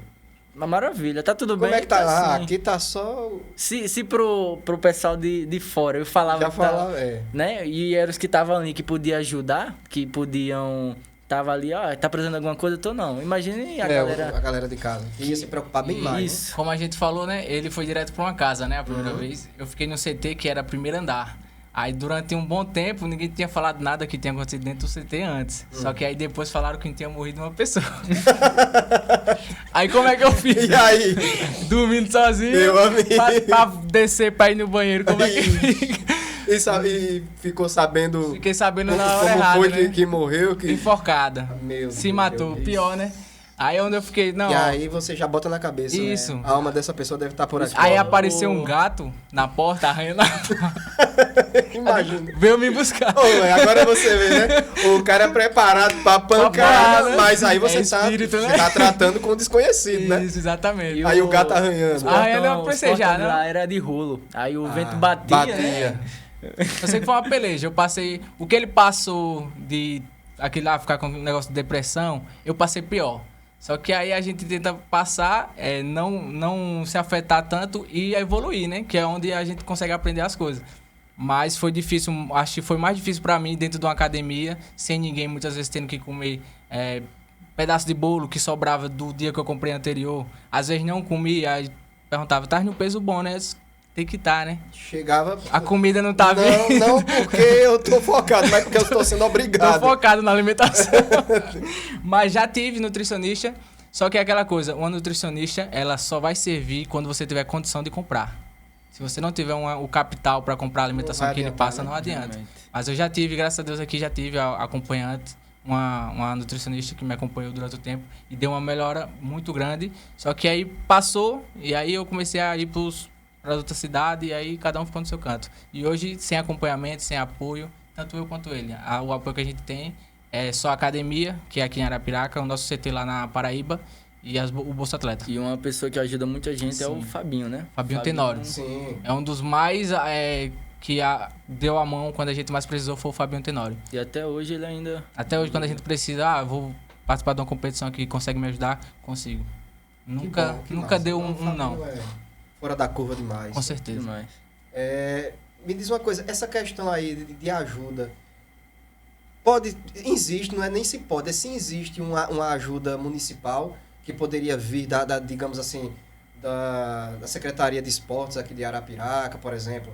uma maravilha, tá tudo Como bem? é que tá? assim. Aqui tá só... Se pro pessoal de fora eu falava Já que tava- falava, né? E eram os que estavam ali que podiam ajudar, que podiam... Tava ali, tá precisando de alguma coisa? Eu tô não. Imagine a galera... a galera de casa. Ia se preocupar bem mais, né? Isso. Como a gente falou, né? Ele foi direto para uma casa, né? A primeira vez. Eu fiquei no CT, que era primeiro andar. Aí durante um bom tempo, ninguém tinha falado nada que tinha acontecido dentro do CT antes. Só que aí depois falaram que tinha morrido uma pessoa. Aí como é que eu fiz? E aí? Dormindo sozinho. Meu amigo. Pra descer pra ir no banheiro, como é que fica? E ficou sabendo Fiquei sabendo na hora como errada, foi né? que morreu, que... Enforcada. Meu Se Deus, matou. Deus. Pior, né? Aí onde eu fiquei, não. E ó, aí você já bota na cabeça, Isso. né? A alma dessa pessoa deve estar por aqui. Aí apareceu um gato na porta, arranhando a porta. Imagina. Veio me buscar. Ô, velho, agora você vê, né? O cara é preparado pra pancada, pancada, mas aí você é espírito, você né? tá tratando com o desconhecido, né? Isso, exatamente. Aí o gato arranhando. Ah, ele é um os presejar, portões né? lá era de rolo. Aí o vento batia, né? Eu sei que foi uma peleja. Eu passei. O que ele passou de aquele lá ficar com um negócio de depressão, eu passei pior. Só que aí a gente tenta passar, não se afetar tanto e evoluir, né? Que é onde a gente consegue aprender as coisas. Mas foi difícil, acho que foi mais difícil pra mim dentro de uma academia, sem ninguém, muitas vezes tendo que comer pedaço de bolo que sobrava do dia que eu comprei anterior. Às vezes não comia, aí perguntava, tá no peso bom, né? Tem que estar, né? Chegava... A comida não tá vindo. Não porque eu tô focado, mas porque eu estou sendo Tô obrigado. focado na alimentação. Mas já tive nutricionista, só que é aquela coisa, uma nutricionista, ela só vai servir quando você tiver condição de comprar. Se você não tiver o capital para comprar a alimentação Não vai que ele adiantar, passa, né? não adianta. Realmente. Mas eu já tive, graças a Deus aqui, já tive a acompanhante, uma nutricionista que me acompanhou durante o tempo e deu uma melhora muito grande. Só que aí passou e aí eu comecei a ir para outra cidade e aí cada um ficou no seu canto. E hoje, sem acompanhamento, sem apoio, tanto eu quanto ele. O apoio que a gente tem é só a academia, que é aqui em Arapiraca, o nosso CT lá na Paraíba e o Bolsa Atleta. E uma pessoa que ajuda muita gente é o Sim. Fabinho, né? Fabinho Tenório. Sim. É um dos mais que deu a mão quando a gente mais precisou, foi o Fabinho Tenório. E até hoje ele ainda... Até hoje, quando a gente precisa, vou participar de uma competição aqui, consegue me ajudar? Consigo. Que Nunca massa. deu um Então, não. é fora da curva demais. Com certeza. Demais. Me diz uma coisa, essa questão aí de ajuda, existe, não é nem se pode, é se existe uma ajuda municipal que poderia vir digamos assim, da Secretaria de Esportes aqui de Arapiraca, por exemplo.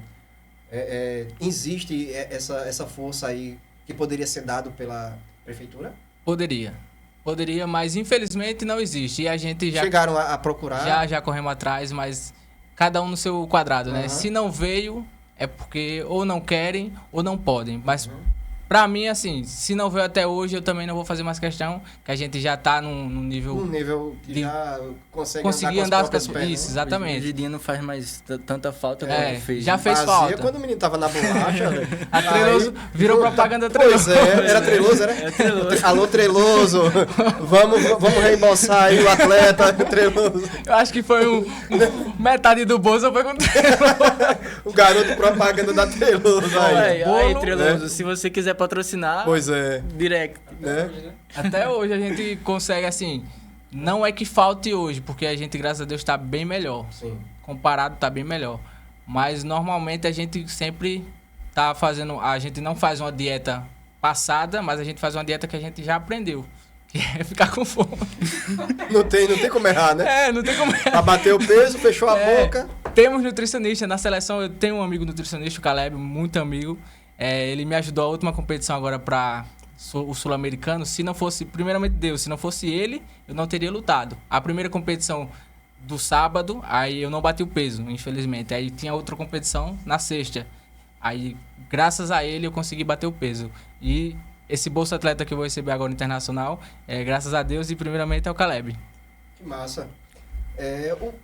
Existe essa força aí que poderia ser dado pela prefeitura? Poderia, mas infelizmente não existe. E a gente já Chegaram a procurar? já corremos atrás, mas cada um no seu quadrado, né? Uhum. Se não veio, é porque ou não querem ou não podem. Mas pra mim, assim, se não veio até hoje, eu também não vou fazer mais questão, que a gente já tá num nível... Um nível que de já consegue conseguir andar andar com as com próprias pernas, isso, né? exatamente. Hoje em dia não faz mais tanta falta como fez. já né? fez Fazia falta. quando o menino tava na bolacha, velho. A Treloso Aí, virou propaganda Pois Treloso. era Treloso, era? É Treloso. Alô, Treloso. Vamos reembolsar aí o atleta Treloso. Eu acho que foi metade do bolso foi com O garoto propaganda da Treloso aí. Aí, Bolo, Treloso, se você quiser patrocinar, Pois é. direct. Né? Até hoje a gente consegue, assim, não é que falte hoje, porque a gente, graças a Deus, tá bem melhor. Sim. Comparado, tá bem melhor. Mas, normalmente, a gente sempre tá fazendo... A gente não faz uma dieta passada, mas a gente faz uma dieta que a gente já aprendeu. Que é ficar com fome. Não tem como errar, né? Não tem como... Pra bater o peso, fechou a boca. Temos nutricionista na seleção. Eu tenho um amigo nutricionista, o Caleb, muito amigo. Ele me ajudou a última competição agora para o Sul-Americano. Se não fosse, primeiramente Deus, se não fosse ele, eu não teria lutado. A primeira competição do sábado, aí eu não bati o peso, infelizmente. Aí tinha outra competição na sexta. Aí, graças a ele, eu consegui bater o peso. E esse Bolsa Atleta que eu vou receber agora internacional, graças a Deus e primeiramente ao Caleb. Que massa.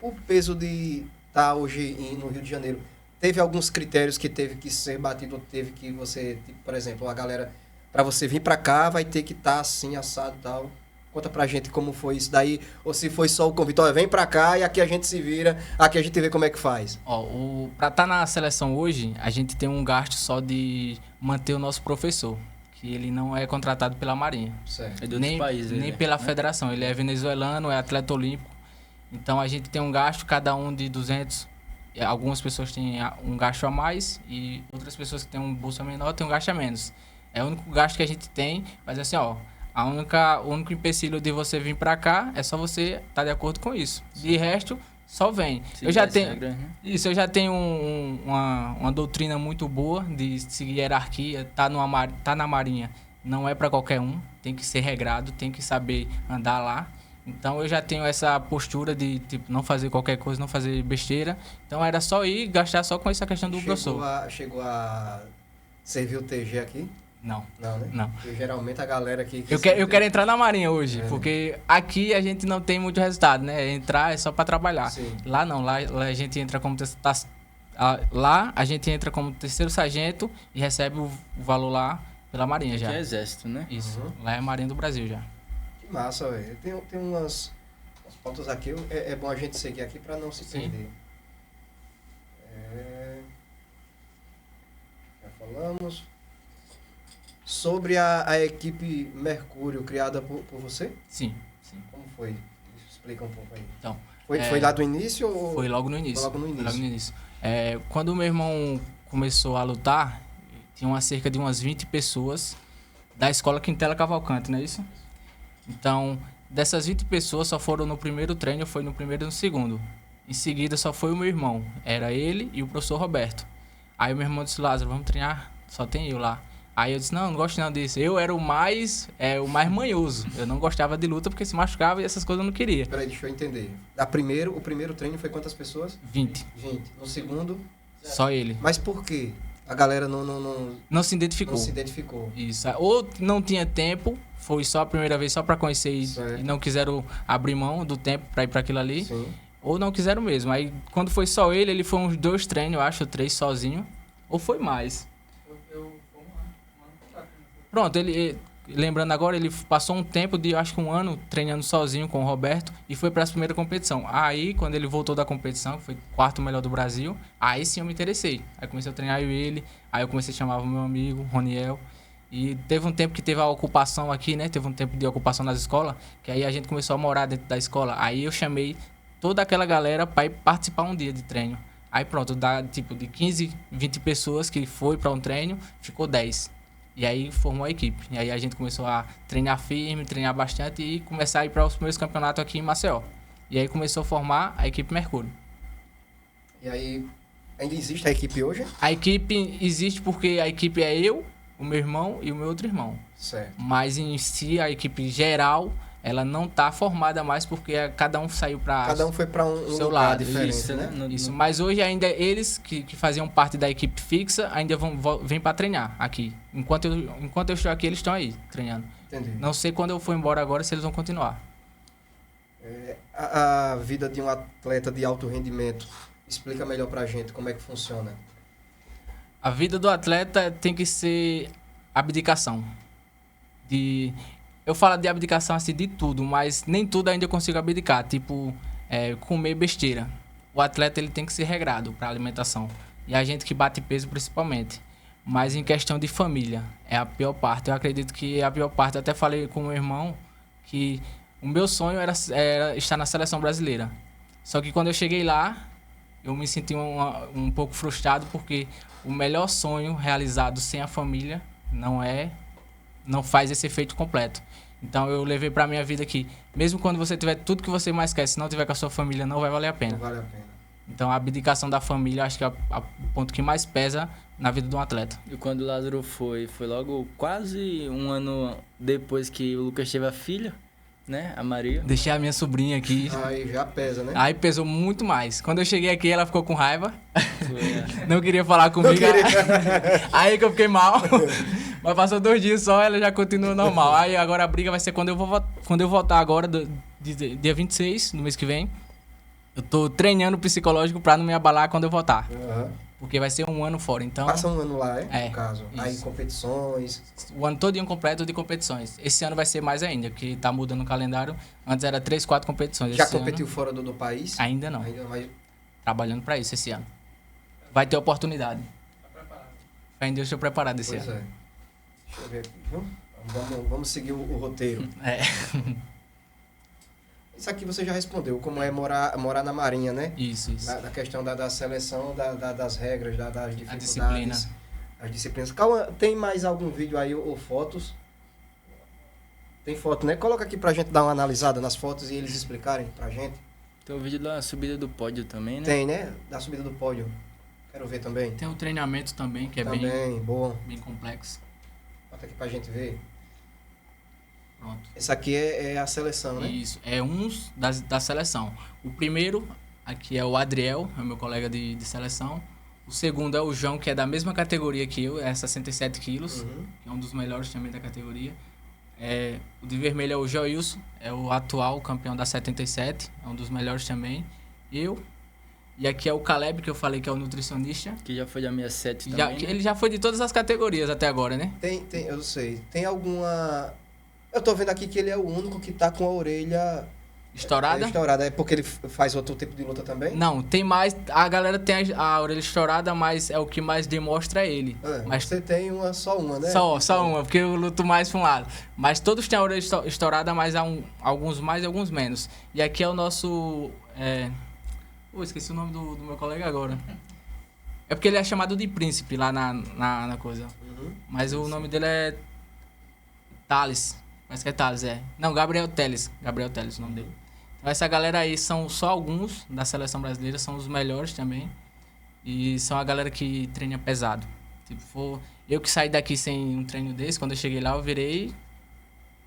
O peso de estar hoje no Rio de Janeiro, teve alguns critérios que teve que ser batido, teve que você, tipo, por exemplo, a galera, para você vir para cá, vai ter que estar assim, assado e tal. Conta pra gente como foi isso daí, ou se foi só o convite, olha, vem pra cá e aqui a gente se vira, aqui a gente vê como é que faz. Pra estar na seleção hoje, a gente tem um gasto só de manter o nosso professor, que ele não é contratado pela Marinha. Certo. É de outros países. Nem né? pela federação. Ele é venezuelano, é atleta olímpico. Então a gente tem um gasto, cada um de 200. Algumas pessoas têm um gasto a mais e outras pessoas que têm um bolsa menor têm um gasto a menos. É o único gasto que a gente tem, mas assim, ó, o único empecilho de você vir pra cá é só você estar de acordo com isso. De resto, só vem. Eu já tenho eu já tenho uma doutrina muito boa de seguir hierarquia, tá na Marinha. Não é pra qualquer um, tem que ser regrado, tem que saber andar lá. Então eu já tenho essa postura de tipo, não fazer qualquer coisa, não fazer besteira. Então era só ir gastar só com essa questão do professor. Chegou a servir o TG aqui? Não. Não, né? Não. Porque geralmente a galera aqui... Eu quero entrar na Marinha hoje, porque aqui a gente não tem muito resultado, né? Entrar é só para trabalhar. Sim. Lá não, lá a gente entra como lá a gente entra como terceiro sargento e recebe o valor lá pela Marinha já. Que é exército, né? Isso. Lá é a Marinha do Brasil já. Que massa, velho. Tem umas pautas aqui, é bom a gente seguir aqui para não se Sim. perder. Já falamos. Sobre a equipe Mercúrio, criada por você? Sim. Como foi? Explica um pouco aí. Então, Foi lá do início ou... Foi logo no início. Foi logo no início. Foi logo no início. Quando o meu irmão começou a lutar, tinha cerca de umas 20 pessoas da escola Quintela Cavalcante, não é isso? Então, dessas 20 pessoas, só foram no primeiro treino, foi no primeiro e no segundo. Em seguida, só foi o meu irmão. Era ele e o professor Roberto. Aí o meu irmão disse, Lázaro, vamos treinar? Só tem eu lá. Aí eu disse, não gosto não disso. Eu era o mais manhoso. Eu não gostava de luta porque se machucava e essas coisas eu não queria. Peraí, deixa eu entender. O primeiro treino foi quantas pessoas? 20. 20. No segundo? Só ele. Mas por quê? A galera Não se identificou. não se identificou. Isso. Ou não tinha tempo, foi só a primeira vez só pra conhecer Certo. e não quiseram abrir mão do tempo pra ir pra aquilo ali. Sim. Ou não quiseram mesmo. Aí quando foi só ele foi uns 2 treinos, eu acho, 3 sozinho. Ou foi mais. Pronto, lembrando agora, ele passou um tempo de, eu acho que 1 ano, treinando sozinho com o Roberto e foi para a primeira competição. Aí, quando ele voltou da competição, que foi 4º melhor do Brasil, aí sim eu me interessei. Aí comecei a treinar eu e ele, aí eu comecei a chamar o meu amigo, Roniel, E teve um tempo que teve a ocupação aqui, né? Teve um tempo de ocupação nas escolas, que aí a gente começou a morar dentro da escola. Aí eu chamei toda aquela galera para ir participar um dia de treino. Aí pronto, dá tipo de 15, 20 pessoas que foi para um treino, ficou 10. E aí formou a equipe. E aí a gente começou a treinar firme, treinar bastante e começar a ir para os primeiros campeonatos aqui em Maceió. E aí começou a formar a equipe Mercúrio. E aí, ainda existe a equipe hoje? A equipe existe porque a equipe é eu, o meu irmão e o meu outro irmão. Certo. Mas em si, a equipe geral, ela não tá formada mais porque cada um saiu para Cada um foi para um seu lugar lado, diferente, isso, né? né? Isso, mas hoje ainda eles que faziam parte da equipe fixa ainda vêm para treinar aqui. Enquanto eu estou aqui, eles estão aí treinando. Entendi. Não sei quando eu for embora agora se eles vão continuar. A vida de um atleta de alto rendimento, explica melhor pra gente como é que funciona. A vida do atleta tem que ser abdicação. Eu falo de abdicação assim de tudo, mas nem tudo ainda eu consigo abdicar. Tipo, comer besteira. O atleta ele tem que ser regrado para alimentação. E a gente que bate peso principalmente. Mas em questão de família, é a pior parte. Eu acredito que é a pior parte. Eu até falei com o meu irmão que o meu sonho era estar na seleção brasileira. Só que quando eu cheguei lá, eu me senti um pouco frustrado porque o melhor sonho realizado sem a família não faz esse efeito completo. Então eu levei pra minha vida que mesmo quando você tiver tudo que você mais quer, se não tiver com a sua família, não vai valer a pena. Não vale a pena. Então a abdicação da família acho que é o ponto que mais pesa na vida de um atleta. E quando o Lázaro foi logo quase um ano depois que o Lucas teve a filha, né? A Maria. Deixei a minha sobrinha aqui. Aí já pesa, né? Aí pesou muito mais. Quando eu cheguei aqui, ela ficou com raiva. Foi, Não queria falar comigo. Aí que eu fiquei mal. Mas passou 2 dias só, ela já continua normal. Aí agora a briga vai ser quando eu voltar agora, dia 26, no mês que vem. Eu tô treinando psicológico pra não me abalar quando eu voltar. Aham. Porque vai ser um ano fora, então... Passa um ano lá, É, no caso. isso. Aí competições. O ano todo completo de competições. Esse ano vai ser mais ainda, porque tá mudando o calendário. Antes era 3, 4 competições. Já Esse competiu ano, fora do país? ainda não. Ainda mais. Trabalhando pra isso esse ano. Vai ter oportunidade. Fé em Deus, estou preparado esse Pois ano. é. Deixa eu ver aqui, viu? Vamos seguir o roteiro. É. Isso aqui você já respondeu, como é morar na Marinha, né? Isso. Na questão da seleção, das regras, das dificuldades. disciplina. As disciplinas. Calma, tem mais algum vídeo aí ou fotos? Tem foto, né? Coloca aqui pra gente dar uma analisada nas fotos e eles explicarem pra gente. Tem o vídeo da subida do pódio também, né? Tem, né? Da subida do pódio. Quero ver também. Tem o treinamento também, que é Também, bom. bem complexo. Bota aqui pra gente ver. Pronto. Essa aqui é a seleção, né? Isso, é uns da seleção. O primeiro, aqui é o Adriel, é meu colega de seleção. O segundo é o João, que é da mesma categoria que eu, é 67 quilos, Uhum. que é um dos melhores também da categoria. O de vermelho é o Joilson, é o atual campeão da 77, é um dos melhores também. Eu. E aqui é o Caleb, que eu falei que é o nutricionista. Que já foi da 67 Já, também, né? Ele já foi de todas as categorias até agora, né? Tem, eu não sei. Tem alguma... Eu tô vendo aqui que ele é o único que tá com a orelha... Estourada? Estourada. É porque ele faz outro tipo de luta também? Não, tem mais. A galera tem a orelha estourada, mas é o que mais demonstra ele. Mas Você tem só uma, né? só uma, porque eu luto mais pra um lado. Mas todos têm a orelha estourada, mas há alguns mais e alguns menos. E aqui é o nosso. Esqueci o nome do meu colega agora. É porque ele é chamado de príncipe lá na coisa. Uhum. Mas o nome dele é. Thales. Parece que é Thales, é. Não, Gabriel Teles. Gabriel Teles, o nome dele. Então essa galera aí são só alguns da seleção brasileira, são os melhores também. E são a galera que treina pesado. Tipo, eu que saí daqui sem um treino desse, quando eu cheguei lá, eu virei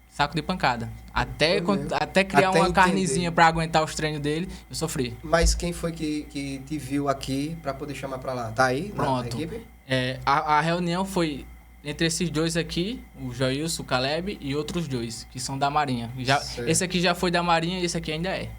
saco de pancada. Até criar Até uma entender. carnezinha pra aguentar os treinos dele, eu sofri. Mas quem foi que te viu aqui pra poder chamar pra lá? Tá aí na Pronto. equipe? A reunião foi entre esses dois aqui, o Joilson, o Caleb e outros dois, que são da Marinha. Certo. Esse aqui já foi da Marinha e esse aqui ainda é.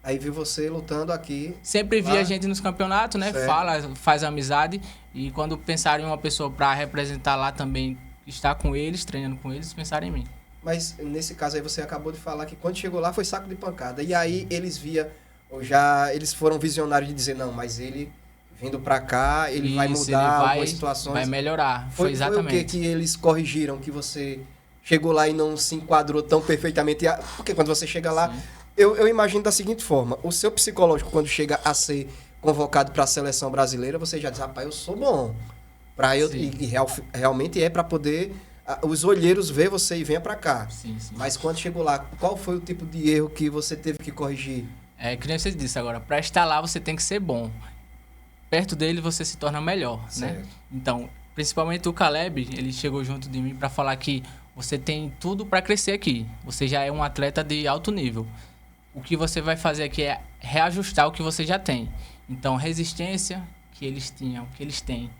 Aí vi você lutando aqui. Sempre vi Lá. a gente nos campeonatos, né? Certo. Faz amizade. E quando pensarem em uma pessoa pra representar lá também, estar com eles, treinando com eles, pensarem em mim. Mas nesse caso aí você acabou de falar que quando chegou lá foi saco de pancada. E aí eles eles foram visionários de dizer, não, mas ele Vindo pra cá, ele vai Isso, mudar ele vai- algumas situações. Vai melhorar. Foi Foi exatamente. o que eles corrigiram, que você chegou lá e não se enquadrou tão perfeitamente? Porque quando você chega lá, eu imagino da seguinte forma, o seu psicológico, quando chega a ser convocado para a seleção brasileira, você já diz, rapaz, eu sou bom. Sim. Realmente é para poder os olheiros ver você e venha para cá. Sim, sim. Mas quando chegou lá, qual foi o tipo de erro que você teve que corrigir? É, que nem você disse agora, para estar lá você tem que ser bom. Perto dele você se torna melhor, né? Certo. Então, principalmente o Caleb, ele chegou junto de mim para falar que você tem tudo para crescer aqui. Você já é um atleta de alto nível. O que você vai fazer aqui é reajustar o que você já tem. Então, resistência que eles tinham, que eles têm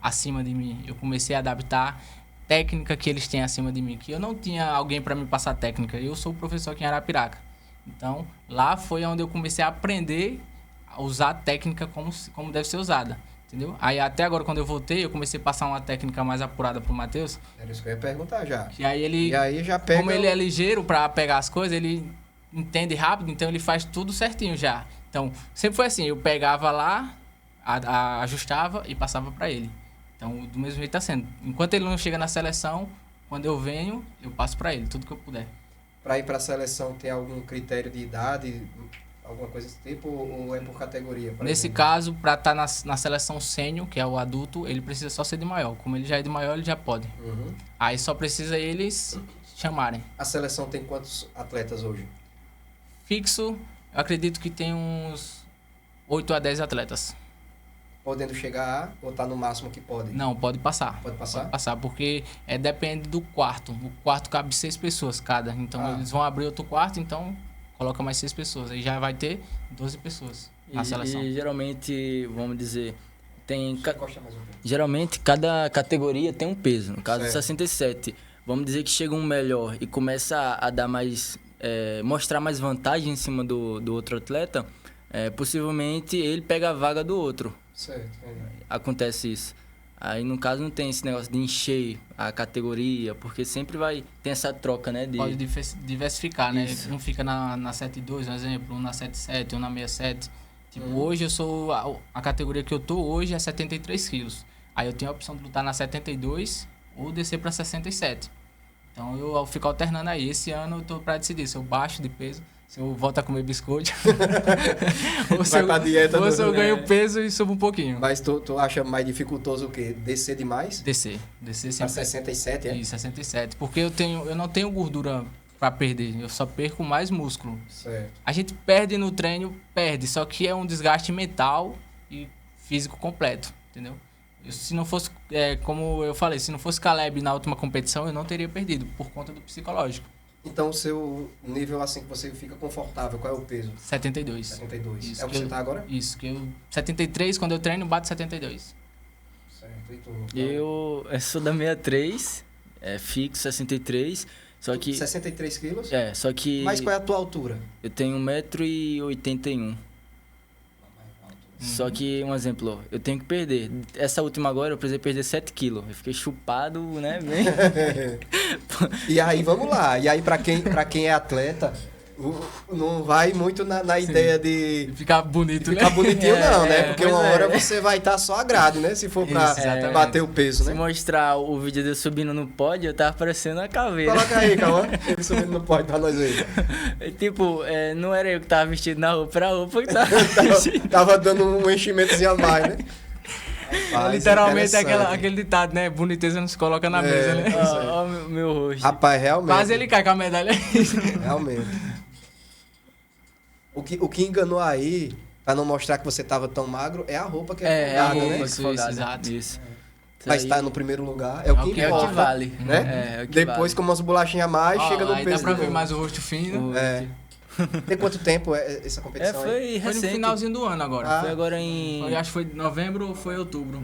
acima de mim, eu comecei a adaptar. Técnica que eles têm acima de mim, que eu não tinha alguém para me passar técnica. Eu sou o professor aqui em Arapiraca. Então, lá foi onde eu comecei a aprender a usar a técnica como deve ser usada, entendeu? Aí, até agora, quando eu voltei, eu comecei a passar uma técnica mais apurada pro Matheus. Era isso que eu ia perguntar já. E aí, ele, E aí já pega... como ele é ligeiro para pegar as coisas, ele entende rápido, então ele faz tudo certinho já. Então, sempre foi assim, eu pegava lá, ajustava e passava para ele. Então, do mesmo jeito tá sendo. Enquanto ele não chega na seleção, quando eu venho, eu passo para ele, tudo que eu puder. Para ir para a seleção, tem algum critério de idade, alguma coisa desse tipo, ou é por categoria? por Nesse exemplo? caso, para estar na seleção sênior, que é o adulto, ele precisa só ser de maior. Como ele já é de maior, ele já pode. Uhum. Aí só precisa eles chamarem. A seleção tem quantos atletas hoje? Fixo, eu acredito que tem uns 8 a 10 atletas. Podendo chegar a, ou tá no máximo que pode? Não, pode passar. Pode passar? Pode passar, porque depende do quarto. O quarto cabe 6 pessoas cada. Então, eles vão abrir outro quarto, então coloca mais 6 pessoas. Aí já vai ter 12 pessoas na seleção. E geralmente, vamos dizer, tem... Encosta mais um pouco. Geralmente, cada categoria tem um peso. No caso, Certo. 67. Vamos dizer que chega um melhor e começa a dar mais... mostrar mais vantagem em cima do outro atleta, possivelmente ele pega a vaga do outro. Certo. Acontece isso. Aí, no caso, não tem esse negócio de encher a categoria, porque sempre vai... Tem essa troca, né? Pode diversificar, né? Isso. Um fica na 7.2, um exemplo, um na 7.7, um na 67. Tipo, hoje eu sou... A categoria que eu tô hoje é 73 quilos. Aí eu tenho a opção de lutar na 72 ou descer pra 67. Então eu fico alternando aí. Esse ano eu tô pra decidir se eu baixo de peso, se eu volto a comer biscoito. ou se Vai eu, pra dieta ou do- se eu ganho peso e subo um pouquinho. Mas tu acha mais dificultoso o quê? Descer demais? Descer Pra sempre. 67, é? Isso, 67. Porque eu não tenho gordura pra perder. Eu só perco mais músculo. Certo. A gente perde no treino, perde. Só que é um desgaste mental e físico completo, entendeu? Se não fosse, como eu falei, se não fosse Caleb na última competição, eu não teria perdido, por conta do psicológico. Então o seu nível assim que você fica confortável, qual é o peso? 72. 72. Isso, É o que que você eu- tá agora? Isso, que eu... 73, quando eu treino, bato 72. Certo. E tu? Eu sou da 63, fixo 63, só que... 63 quilos? Só que Mas qual é a tua altura? eu tenho 1,81 m. Só que, um exemplo, eu tenho que perder. Essa última agora eu precisei perder 7 quilos. Eu fiquei chupado, né? Bem... E aí, vamos lá. E aí, pra quem é atleta, não vai muito na ideia de Ficar bonito, ficar né? bonitinho, não, né? Porque pois uma é. hora você vai estar só a grade, né? Se for pra Isso, exatamente. bater o peso, Se né? mostrar o vídeo de eu subindo no pódio, eu tava parecendo uma caveira. Coloca aí, calma. Ele subindo no pódio pra nós aí. Tipo, não era eu que tava vestido na roupa, era a roupa que tava vestido. Tava dando um enchimentozinho a mais, né? Rapaz, Literalmente é interessante. aquele ditado, né? Boniteza não se coloca na mesa, né? Ó, meu rosto. Rapaz, realmente. Mas ele cai com a medalha. Realmente. O que enganou aí, pra não mostrar que você tava tão magro, é a roupa que é, a folgada, roupa, né? isso, folgada. exato. Isso. Mas Isso tá aí no primeiro lugar, é o que É o que importa. vale, né? é o que Depois, vale. com umas bolachinhas a mais, chega no Aí peso dá pra de ver novo. mais o rosto fino. É. Tem quanto tempo essa competição aí? Foi Foi no recente. finalzinho do ano agora. Ah. Foi agora em Acho que foi novembro ou foi outubro?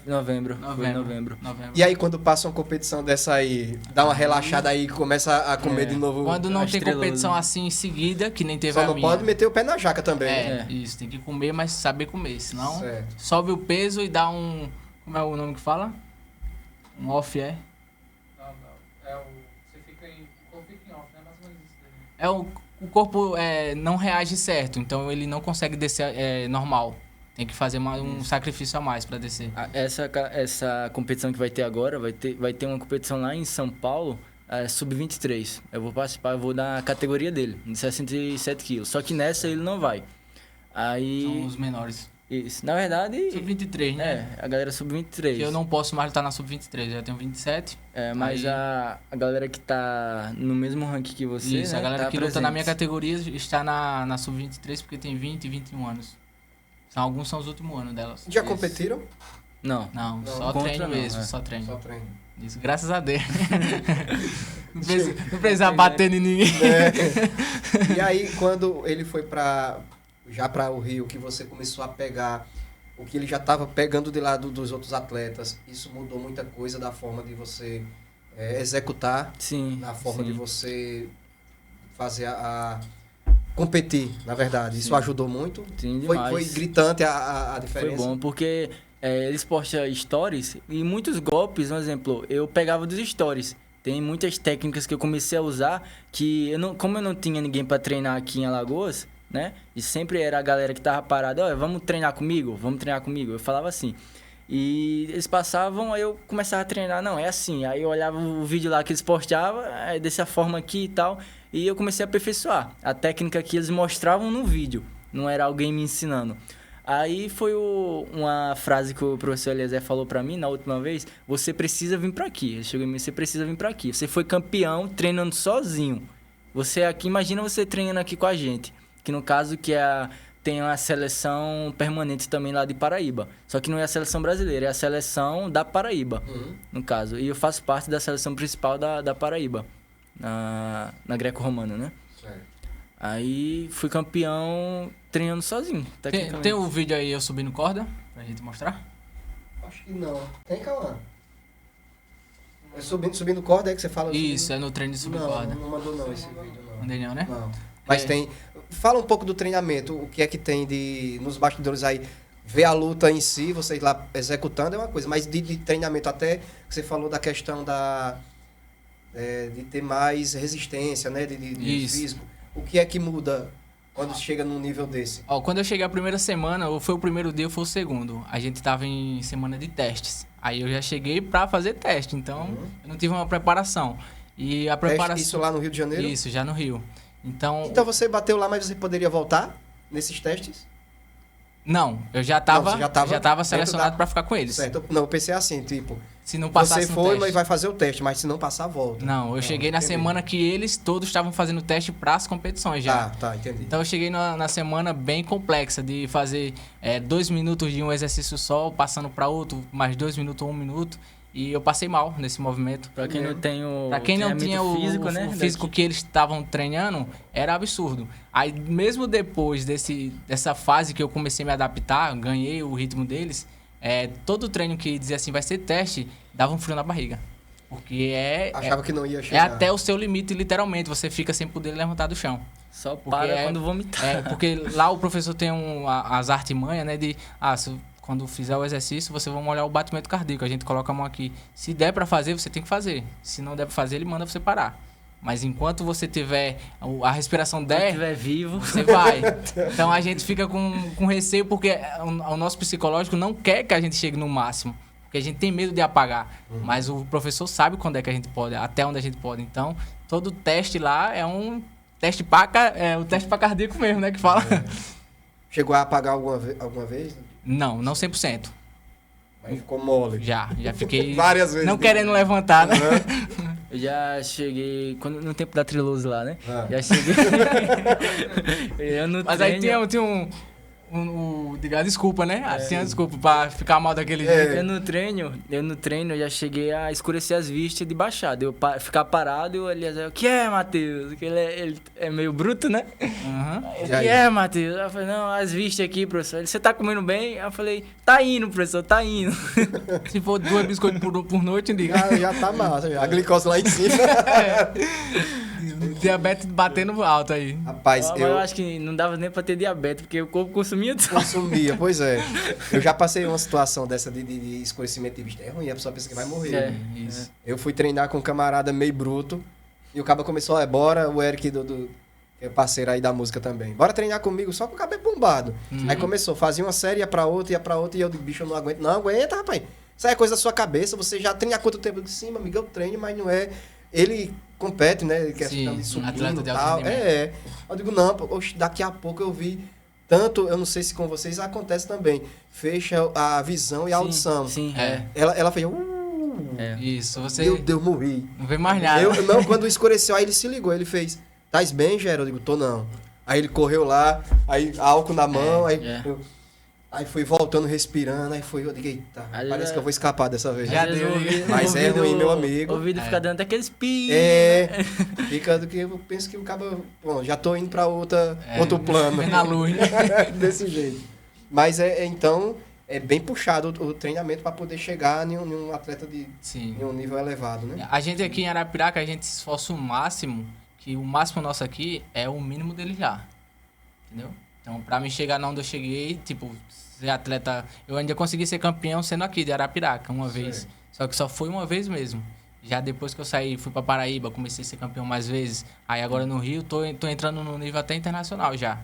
novembro. Foi em novembro. E aí, quando passa uma competição dessa aí, dá uma relaxada aí e começa a comer de novo. Quando não tem Estreloso. competição assim em seguida, que nem teve Só a não minha. pode meter o pé na jaca também. né? Isso, tem que comer, mas saber comer. Senão, Certo. sobe o peso e dá um... Como é o nome que fala? Um off, é? Você fica em. O corpo fica em off, né? Mais ou menos isso daí. O corpo não reage certo, então ele não consegue descer normal. Tem que fazer um sacrifício a mais pra descer. Essa competição que vai ter agora, vai ter uma competição lá em São Paulo, sub-23. Eu vou participar, eu vou na categoria dele, de 67 quilos. Só que nessa ele não vai. Aí... São os menores. Isso. Na verdade... Sub-23, né? A galera sub-23. Que eu não posso mais lutar na sub-23, eu já tenho 27. Mas aí... a galera que tá no mesmo ranking que você, Isso, né, a galera tá que luta presente. na minha categoria está na sub-23 porque tem 20 e 21 anos. Alguns são os últimos anos delas. Já competiram? Não. Não, só contra treino não, mesmo, é. só treino. Só treino. Isso, graças a Deus. Não precisa bater em ninguém. E aí, quando ele foi já para o Rio, que você começou a pegar o que ele já estava pegando de lado dos outros atletas, isso mudou muita coisa da forma de você executar, Sim. na forma sim. de você fazer competir, na verdade. Isso ajudou muito? Sim, Foi demais. gritante a diferença? Foi bom, porque eles postam stories e muitos golpes, por exemplo, eu pegava dos stories. Tem muitas técnicas que eu comecei a usar que, como eu não tinha ninguém para treinar aqui em Alagoas, né? E sempre era a galera que tava parada, olha, vamos treinar comigo? Eu falava assim. E eles passavam, aí eu começava a treinar, não, é assim. Aí eu olhava o vídeo lá que eles postavam, dessa forma aqui e tal. E eu comecei a aperfeiçoar a técnica que eles mostravam no vídeo. Não era alguém me ensinando. Aí foi uma frase que o professor Eliezer falou pra mim na última vez. Você precisa vir pra aqui. Ele chegou em mim, você precisa vir pra aqui. Você foi campeão treinando sozinho. Você aqui, imagina você treinando aqui com a gente. Que no caso tem a seleção permanente também lá de Paraíba. Só que não é a seleção brasileira, é a seleção da Paraíba, no caso. E eu faço parte da seleção principal da Paraíba, na greco-romana, né? Certo. Aí fui campeão treinando sozinho. Tem o vídeo aí eu subindo corda, pra gente mostrar? Acho que não. Tem, Cauã? É subindo corda aí que você fala? Isso, é no treino de subir corda. Não mandou não esse vídeo, não. Mandei não, né? Não. Mas É. tem... Fala um pouco do treinamento, o que é que tem nos bastidores aí. Ver a luta em si, você ir lá executando é uma coisa, mas de treinamento até, você falou da questão de ter mais resistência, né? De Isso. físico. O que é que muda quando chega num nível desse? Ó, quando eu cheguei a primeira semana, ou foi o primeiro dia ou foi o segundo, a gente tava em semana de testes. Aí eu já cheguei pra fazer teste, então eu não tive uma preparação. E a preparação... Isso lá no Rio de Janeiro? Isso, já no Rio. Então você bateu lá, mas você poderia voltar nesses testes? não, eu já tava, Não, você já tava dentro selecionado pra ficar com eles. Certo. Não, eu pensei assim, tipo, Se não passasse você no foi, teste. mas vai fazer o teste, mas se não passar, volta. Não, eu cheguei na entendi. semana que eles todos estavam fazendo teste pras competições já. Tá, entendi. Então eu cheguei na semana bem complexa de fazer 2 minutos de um exercício só, passando para outro, mais 2 minutos ou 1 minuto. E eu passei mal nesse movimento. Pra quem não tem o Pra quem não tinha o físico, né? o físico que eles estavam treinando, era absurdo. Aí mesmo depois dessa fase que eu comecei a me adaptar, ganhei o ritmo deles, todo treino que dizia assim, vai ser teste, dava um frio na barriga. Porque Achava que não ia é chegar. até o seu limite, literalmente. Você fica sem poder levantar do chão. Só Porque para quando vomitar. Porque lá o professor tem as artimanhas, né? Quando fizer o exercício, você vai olhar o batimento cardíaco. A gente coloca a mão aqui. Se der pra fazer, você tem que fazer. Se não der pra fazer, ele manda você parar. Mas enquanto você tiver a respiração Se der, estiver vivo. você vai. Então a gente fica com receio porque o nosso psicológico não quer que a gente chegue no máximo. Porque a gente tem medo de apagar. Mas o professor sabe quando é que a gente pode, até onde a gente pode. Então, todo teste lá é um teste o teste pra cardíaco mesmo, né? Que fala. Chegou a apagar alguma vez? Não 100%. Aí ficou mole. Já fiquei Várias vezes. não querendo levantar, né? Eu já cheguei no tempo da Trilose lá, né? Ah. Já cheguei. Eu no Mas treino, aí tinha diga desculpa, né? Tinha desculpa pra ficar mal daquele jeito. Eu no treino eu já cheguei a escurecer as vistas de baixada. Eu ficar parado e o Eliezer, o que é, Matheus? Porque ele é meio bruto, né? Uhum. O que é, Matheus? Eu falei, não, as vistas aqui, professor. Ele, você tá comendo bem? Eu falei, tá indo, professor, tá indo. Se for 2 biscoitos por noite, diga. Já tá massa, já. A glicose lá em cima. Diabetes batendo alto aí. Rapaz, Mas eu acho que não dava nem pra ter diabetes, porque o corpo consumia tudo. consumia, pois é. Eu já passei uma situação dessa de escurecimento de vista. É ruim, a pessoa pensa que vai morrer. Isso. Eu fui treinar com um camarada meio bruto e o cara começou, bora, o Eric que é parceiro aí da música também. Bora treinar comigo, só com o cabelo bombado. Aí começou, fazia uma série, ia pra outra, e eu digo, bicho, eu não aguento. Não aguenta, rapaz. Isso aí é coisa da sua cabeça, você já treina há quanto tempo? Eu disse, sim, meu amigo, eu treino, mas não é... Ele compete, né? Ele quer Sim, ficar subindo atleta e de alto tal. rendimento. Eu digo, não, pô, oxe, daqui a pouco eu vi... Tanto, eu não sei se com vocês acontece também. Fecha a visão e a audição. Sim, Ela fez... Isso, você Meu Deus, morri. não vê mais nada. Não, quando escureceu, aí ele se ligou, ele fez, tais bem, Geraldo? Eu digo, tô não. Aí ele correu lá, aí álcool na mão, aí foi voltando, respirando, eu digo, eita, Aí parece já- que eu vou escapar dessa vez. Já Às vezes deu, o ouvido- Mas o é ouvido- ruim, meu amigo. O ouvido fica dando aqueles pi. Fica do que eu penso que o cabo, bom, já tô indo pra outro plano. vem na luz, né? Desse jeito. Mas então, é bem puxado o treinamento para poder chegar em um atleta Sim. em um nível elevado, né? A gente aqui em Arapiraca, a gente se esforça o máximo, que o máximo nosso aqui é o mínimo dele já. Entendeu? Então, pra mim chegar na onde eu cheguei, tipo, ser atleta... Eu ainda consegui ser campeão sendo aqui de Arapiraca, uma vez. Só que só foi uma vez mesmo. Já depois que eu saí, fui pra Paraíba, comecei a ser campeão mais vezes. Aí agora no Rio, tô entrando no nível até internacional já.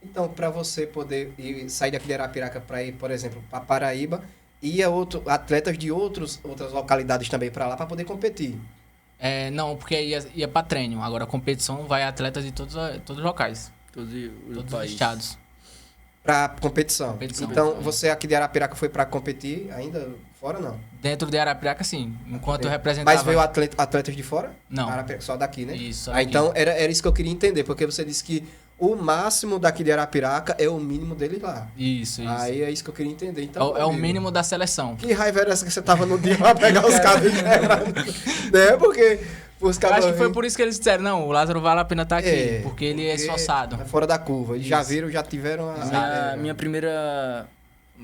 Então, para você poder sair daqui de Arapiraca para ir, por exemplo, para Paraíba, ia atletas de outras localidades também para lá para poder competir. Não, porque ia pra treino. Agora a competição vai atletas de todos os locais, Todos todos os países. estados. Para competição. Competição. Então, você aqui de Arapiraca foi para competir ainda fora não? Dentro de Arapiraca, sim. Enquanto eu representava... Mas veio atletas de fora? Não. Arapiraca, só daqui, né? Isso, Ah, aqui. então era isso que eu queria entender, porque você disse que o máximo daqui de Arapiraca é o mínimo dele lá. Isso. Aí é isso que eu queria entender. Então, É o amigo, mínimo da seleção. Que raiva era essa que você tava no dia pra pegar os cabos quebrados? Né? Porque os Eu cabos... acho que foi por isso que eles disseram, não, o Lázaro vale a pena estar aqui, porque ele é esforçado. É fora da curva. Eles já Isso. viram, já tiveram Minha primeira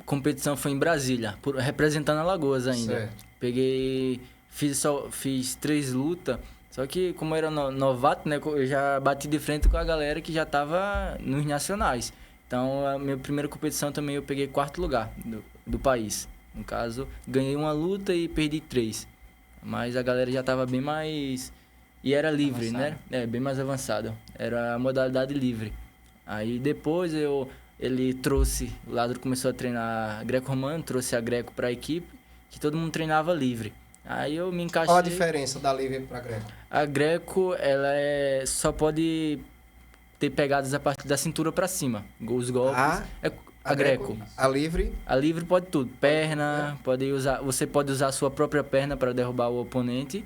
competição foi em Brasília, representando Alagoas ainda. Certo. Fiz 3 lutas, só que como eu era novato, né, eu já bati de frente com a galera que já tava nos nacionais. Então, a minha primeira competição também eu peguei 4º lugar do país. No caso, ganhei uma luta e perdi 3. Mas a galera já tava bem mais... E era livre, Avançado. né? Bem mais avançado. Era a modalidade livre. Aí depois ele trouxe... O Lázaro começou a treinar greco-romano, trouxe a greco pra equipe, que todo mundo treinava livre. Aí eu me encaixei... Qual a diferença da livre pra greco? A greco, ela só pode ter pegadas a partir da cintura pra cima. Os golpes... A greco. A livre... A livre pode tudo. Perna, você pode usar a sua própria perna para derrubar o oponente.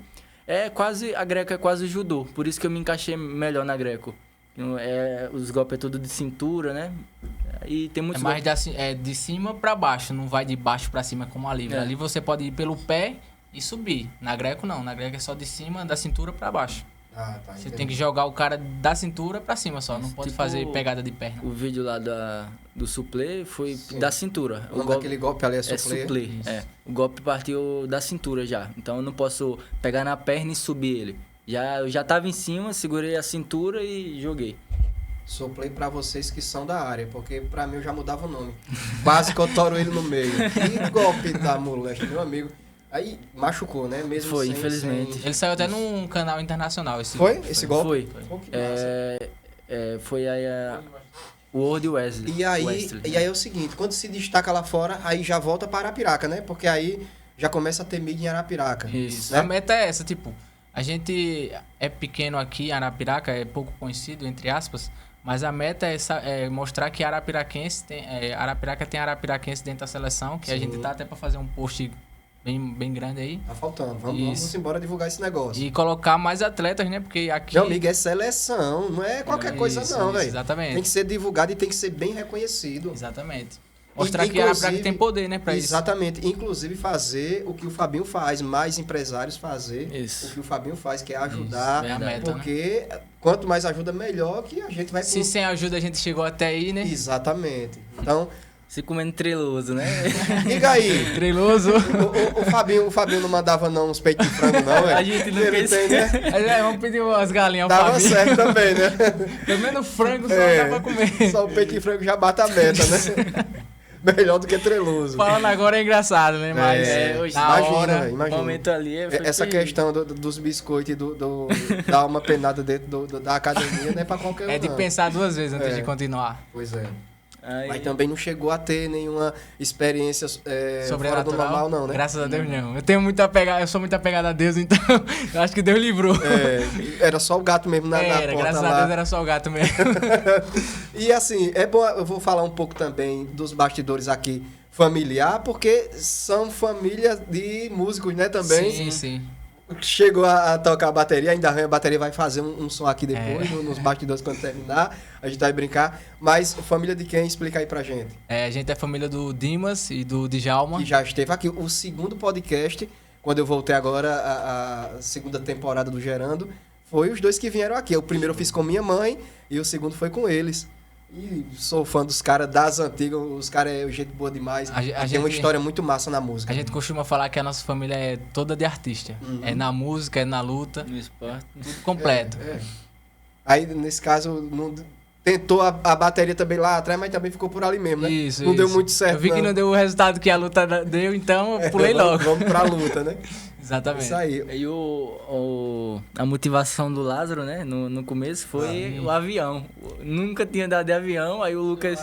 A greco é quase judô, por isso que eu me encaixei melhor na greco. Os golpes é tudo de cintura, né? E tem É muitos mais golpes. de cima pra baixo, não vai de baixo pra cima como a livre. É. Ali você pode ir pelo pé e subir. Na greco não, na greco é só de cima, da cintura pra baixo. Ah, tá. Você tem que jogar o cara da cintura pra cima só, não pode Tipo fazer pegada de perna. O vídeo lá do suplê foi da cintura. O nome daquele golpe ali é É suplê. suplê, Isso. O golpe partiu da cintura já. Então eu não posso pegar na perna e subir ele. Eu já tava em cima, segurei a cintura e joguei. Suplê pra vocês que são da área, porque pra mim eu já mudava o nome. Quase que eu toro ele no meio. Que golpe da moleste, meu amigo. Aí machucou, né? Mesmo Foi, sem- infelizmente. sem- Ele saiu até num canal internacional. Foi? Esse golpe? Foi. Pô, que massa. Foi aí o World Wesley. E aí Wesley. é o seguinte, quando se destaca lá fora, aí já volta para Arapiraca, né? Porque aí já começa a ter mídia em Arapiraca. Isso. Né? A meta é essa, tipo, a gente é pequeno aqui, Arapiraca é pouco conhecido, entre aspas, mas a meta é mostrar que Arapiraquense Arapiraca tem arapiraquense dentro da seleção, que a Sim. gente tá até para fazer um post bem grande aí. Tá faltando. Vamos Isso. embora divulgar esse negócio. E colocar mais atletas, né? Porque aqui... Meu amigo, é seleção, não é qualquer coisa Isso, não, isso, velho. exatamente. Tem que ser divulgado e tem que ser bem reconhecido. Exatamente. Mostrar que Inclusive- Arapiraca tem poder, né, pra isso. Exatamente. Inclusive fazer o que o Fabinho faz, mais empresários fazer Isso. o que o Fabinho faz, que é ajudar. Isso, é a meta, porque quanto mais ajuda, melhor que a gente vai... Se sem ajuda a gente chegou até aí, né? Exatamente. Então, Se comendo treloso, né? diga aí. Treloso. O Fabinho não mandava não uns peitos de frango, não, velho. A gente não Ele fez. tem, né? Vamos pedir umas galinhas Dava pra mim. certo também, né? Pelo menos frango só É, dá pra comer. Só o peito de frango já bate a meta, né? Melhor do que treloso. Falando agora é engraçado, né? Mas hoje, na imagina, hora... velho, imagina. O momento ali foi Essa terrível. questão dos biscoitos e da alma penada dentro da academia não é pra qualquer um, É de não. pensar 2 vezes antes É. de continuar. Pois é. Aí, Mas também não chegou a ter nenhuma experiência fora do Sobrenatural, normal, não, né? Graças a Deus, não. Eu sou muito apegado a Deus, então eu acho que Deus livrou. Era só o gato mesmo na Era, porta graças lá. a Deus era só o gato mesmo. E assim, é bom, eu vou falar um pouco também dos bastidores aqui familiar, porque são família de músicos, né, também. Sim, sim. Chegou a tocar a bateria, ainda a bateria vai fazer um som aqui depois, nos bastidores quando terminar, a gente vai brincar. Mas família de quem? Explica aí pra gente. A gente é família do Dimas e do Djalma. Que já esteve aqui, o segundo podcast, quando eu voltei agora, a segunda temporada do Gerando, foi os dois que vieram aqui. O primeiro eu fiz com minha mãe e o segundo foi com eles. E sou fã dos caras das antigas, os caras é gente boa demais. A Tem uma gente- história muito massa na música. A gente costuma falar que a nossa família é toda de artista. É na música, é na luta, no esporte. tudo completo. É. Aí, nesse caso, não, tentou a bateria também lá atrás, mas também ficou por ali mesmo, né? Isso, não deu isso. muito certo, Eu vi que não deu o resultado que a luta deu, então eu pulei vamos, logo. Vamos pra luta, né? Exatamente. Isso aí. E a motivação do Lázaro, né, no começo foi o avião. Nunca tinha andado de avião, aí o Lucas...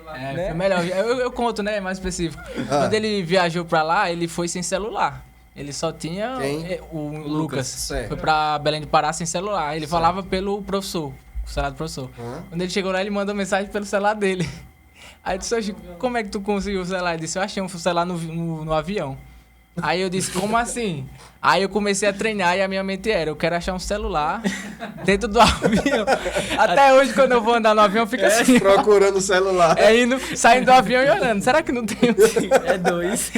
né? Foi melhor. Eu conto, né? Mais específico. Quando ele viajou pra lá, ele foi sem celular. Ele só tinha Quem? o Lucas. Certo. Foi pra Belém do Pará sem celular. Ele falava pelo professor, o celular do professor. Quando ele chegou lá, ele mandou mensagem pelo celular dele. Aí eu disse, "Oxe, como é que tu conseguiu o celular?" Ele disse, eu achei um celular no avião. Aí eu disse, como assim? Aí eu comecei a treinar e a minha mente era, eu quero achar um celular dentro do avião. Até hoje, quando eu vou andar no avião, fica assim. Procurando o celular. Saindo do avião e olhando. Será que não tem? É dois.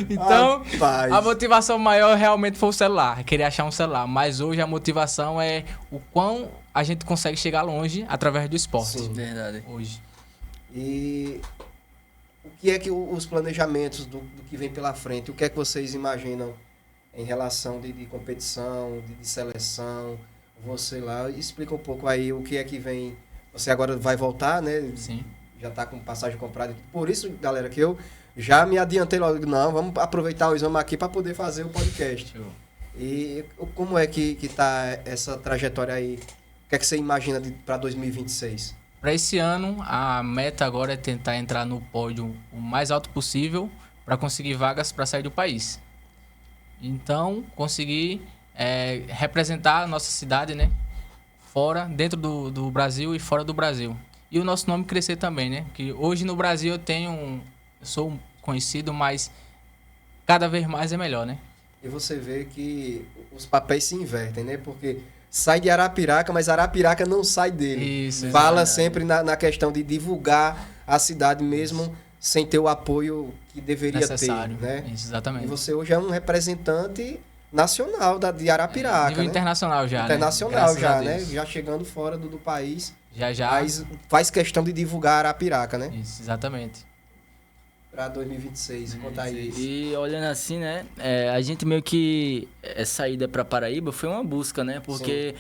Então, Rapaz. a motivação maior realmente foi o celular. Queria achar um celular. Mas hoje a motivação é o quão a gente consegue chegar longe através do esporte. Sim. Verdade. Hoje. E o que é que os planejamentos do que vem pela frente, o que é que vocês imaginam em relação de competição, de seleção? Você lá, explica um pouco aí o que é que vem. Você agora vai voltar, né? Sim. Já tá com passagem comprada. Por isso, galera, que eu já me adiantei logo. Não, vamos aproveitar o exame aqui para poder fazer o podcast. Show. E como é que tá essa trajetória aí? O que é que você imagina para 2026? Para esse ano, a meta agora é tentar entrar no pódio o mais alto possível para conseguir vagas para sair do país. Então, conseguir representar a nossa cidade, né? Fora, dentro do Brasil e fora do Brasil. E o nosso nome crescer também, né? Que hoje no Brasil eu sou conhecido, mas cada vez mais é melhor, né? E você vê que os papéis se invertem, né? Porque sai de Arapiraca, mas Arapiraca não sai dele. Isso, Fala exatamente. sempre na questão de divulgar a cidade mesmo sem ter o apoio que deveria Necessário. ter, né? Isso, E exatamente. você hoje é um representante nacional de Arapiraca, Nível né? internacional já, Internacional né? Graças já, a né? Deus. Já chegando fora do país. Já. Mas faz questão de divulgar Arapiraca, né? Isso, exatamente. Pra 2026, contar isso. E olhando assim, né, a gente meio que essa ida para Paraíba foi uma busca, né? Porque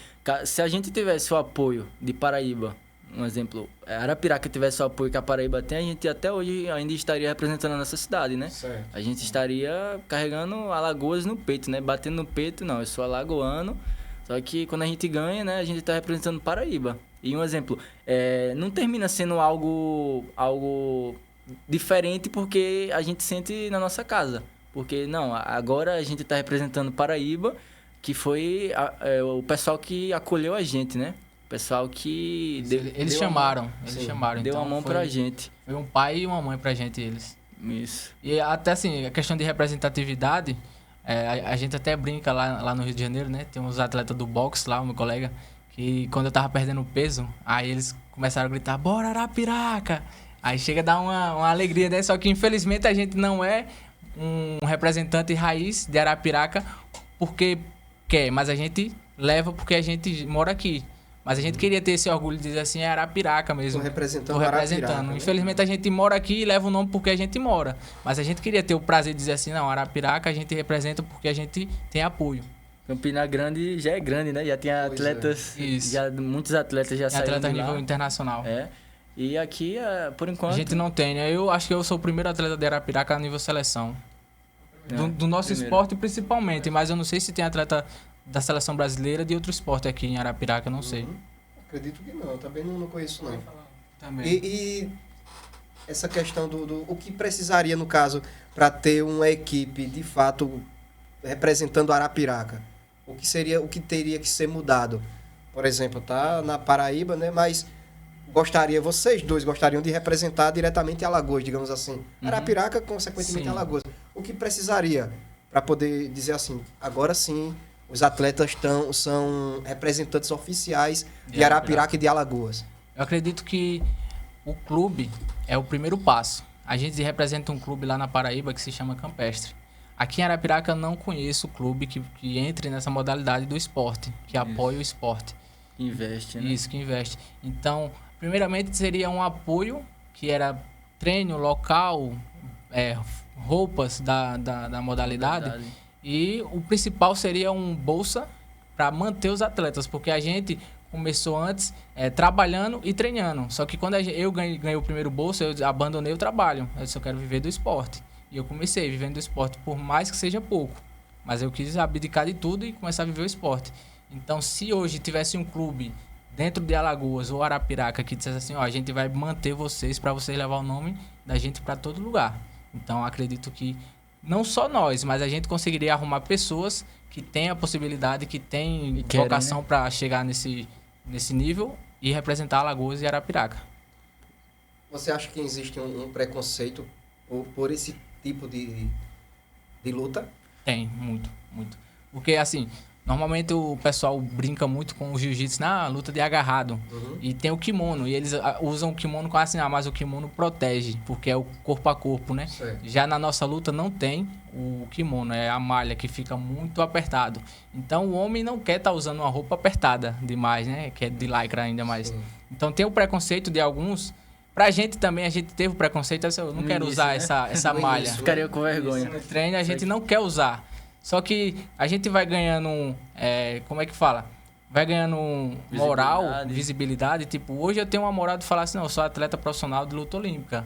se a gente tivesse o apoio de Paraíba, um exemplo, Arapiraca tivesse o apoio que a Paraíba tem, a gente até hoje ainda estaria representando a nossa cidade, né? Certo. A gente estaria carregando Alagoas no peito, né? Batendo no peito, não, eu sou alagoano. Só que quando a gente ganha, né, a gente tá representando Paraíba. E um exemplo, não termina sendo algo diferente porque a gente sente na nossa casa. Porque, não, agora a gente tá representando Paraíba, que foi o pessoal que acolheu a gente, né? O pessoal que... Eles deu chamaram. Sim, Eles chamaram. deu então a mão foi- pra gente. Foi um pai e uma mãe pra gente, eles. Isso. E até assim, a questão de representatividade, a gente até brinca lá no Rio de Janeiro, né? Tem uns atletas do boxe lá, o meu colega, que quando eu tava perdendo peso, aí eles começaram a gritar, bora Arapiraca! Aí chega a dar uma alegria, né? Só que infelizmente a gente não é um representante raiz de Arapiraca porque quer, mas a gente leva porque a gente mora aqui. Mas a gente queria ter esse orgulho de dizer assim, é Arapiraca mesmo. Tô representando Tô Arapiraca, né? Infelizmente a gente mora aqui e leva o nome porque a gente mora. Mas a gente queria ter o prazer de dizer assim, não, Arapiraca a gente representa porque a gente tem apoio. Campina Grande já é grande, né? Já tem atletas, Isso. já muitos atletas já É saíram atleta a de lá. nível internacional. É. E aqui, por enquanto... A gente não tem, né? Eu acho que eu sou o primeiro atleta de Arapiraca a nível seleção. Do nosso primeiro. esporte principalmente, mas eu não sei se tem atleta da seleção brasileira de outro esporte aqui em Arapiraca, eu não sei. Acredito que não, também não conheço não. Também. E essa questão do o que precisaria, no caso, para ter uma equipe de fato representando Arapiraca? O que teria que ser mudado? Por exemplo, tá na Paraíba, né? Mas vocês dois gostariam de representar diretamente Alagoas, digamos assim. Arapiraca, consequentemente, Sim. Alagoas. O que precisaria para poder dizer assim, agora sim, os atletas são representantes oficiais de Arapiraca e de Alagoas? Eu acredito que o clube é o primeiro passo. A gente representa um clube lá na Paraíba que se chama Campestre. Aqui em Arapiraca eu não conheço clube que entre nessa modalidade do esporte, que apoia o esporte. Investe, né? Isso, que investe. Então, primeiramente seria um apoio, que era treino local, roupas da modalidade. E o principal seria um bolsa para manter os atletas, porque a gente começou antes trabalhando e treinando. Só que quando eu ganhei o primeiro bolsa, eu abandonei o trabalho. Eu disse, eu quero viver do esporte. E eu comecei vivendo do esporte, por mais que seja pouco. Mas eu quis abdicar de tudo e começar a viver o esporte. Então, se hoje tivesse um clube dentro de Alagoas ou Arapiraca que dissesse assim, ó, a gente vai manter vocês para vocês levar o nome da gente para todo lugar. Então, acredito que não só nós, mas a gente conseguiria arrumar pessoas que têm a possibilidade, que têm vocação, né, para chegar nesse nível e representar Alagoas e Arapiraca. Você acha que existe um preconceito por esse tipo de luta? Tem, muito, muito. Porque, assim, normalmente o pessoal brinca muito com o jiu-jitsu na luta de agarrado. E tem o kimono. E eles usam o kimono com assim, mas o kimono protege, porque é o corpo a corpo, né? Certo. Já na nossa luta não tem o kimono, é a malha que fica muito apertado. Então o homem não quer estar usando uma roupa apertada demais, né? Que é de lycra ainda mais. Sim. Então tem o preconceito de alguns. Pra gente também, a gente teve o preconceito, assim, eu não quero início, usar né? essa No malha. início, Ficaria com vergonha. No treino a gente não quer usar. Só que a gente vai ganhando, como é que fala? Vai ganhando moral, visibilidade. Tipo, hoje eu tenho uma moral de falar assim, não, eu sou atleta profissional de luta olímpica.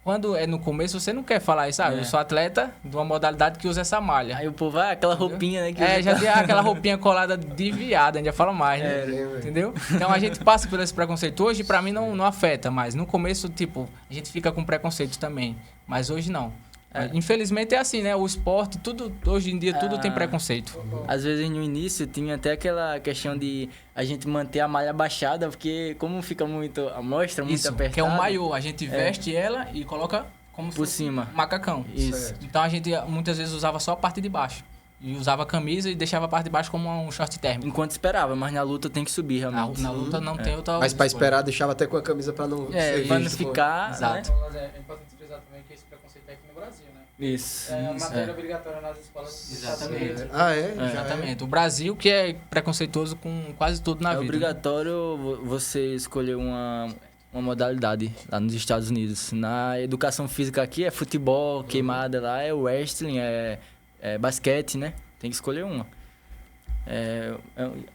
Quando é no começo, você não quer falar isso, eu sou atleta de uma modalidade que usa essa malha. Aí o povo, aquela roupinha, né? Que Já tem aquela roupinha colada de viado, a gente já fala mais, né? Entendeu? Então a gente passa por esse preconceito. Hoje, pra mim, não afeta, mas no começo, tipo, a gente fica com preconceito também. Mas hoje não. Infelizmente é assim, né? O esporte, tudo, hoje em dia, tudo tem preconceito. Às vezes no início tinha até aquela questão de a gente manter a malha baixada, porque como fica muito, a mostra muito Isso, apertada. que é um maiô. A gente veste ela e coloca como se Por fosse cima. um macacão. Isso. Então a gente muitas vezes usava só a parte de baixo. E usava a camisa e deixava a parte de baixo como um short térmico. Enquanto esperava, mas na luta tem que subir realmente. Na luta não tem outra Mas pra escolha. esperar, deixava até com a camisa pra não ser pra não visto, ficar. Exato. Mas é importante frisar também que esse preconceito é aqui no Brasil, né? Isso. É matéria obrigatória nas escolas. Exatamente. Ah, é? Já Exatamente. O Brasil que é preconceituoso com quase tudo na É vida. obrigatório você escolher uma modalidade lá nos Estados Unidos. Na educação física aqui é futebol, queimada lá, é wrestling, é basquete, né? Tem que escolher uma.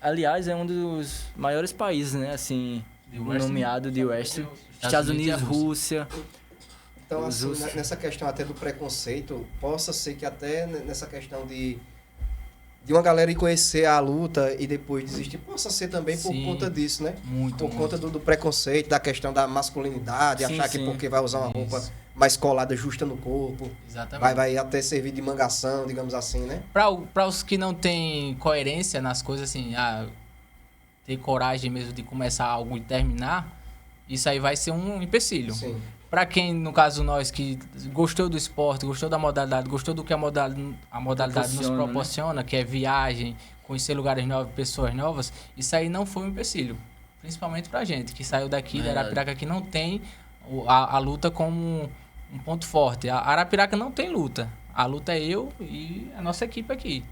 Aliás, é um dos maiores países, né? Assim, De wrestling? nomeado de wrestling. Unidos Estados e a Unidos, Rússia. Então, assim, nessa questão até do preconceito, possa ser que até nessa questão de uma galera ir conhecer a luta e depois desistir, possa ser também por Sim. conta disso, né? Muito, Por muito. conta do preconceito, da questão da masculinidade, Sim, achar que sim. porque vai usar uma roupa Isso. mais colada, justa no corpo, Exatamente. vai até servir de mangação, digamos assim, né? Para os que não têm coerência nas coisas, assim, ter coragem mesmo de começar algo e terminar, isso aí vai ser um empecilho. Sim. Para quem, no caso nós, que gostou do esporte, gostou da modalidade, gostou do que a modalidade nos Proporciona, proporciona, que é viagem, conhecer lugares novos, pessoas novas, isso aí não foi um empecilho. Principalmente pra gente, que saiu daqui da Arapiraca, que não tem a luta como um ponto forte. A Arapiraca não tem luta. A luta é eu e a nossa equipe aqui.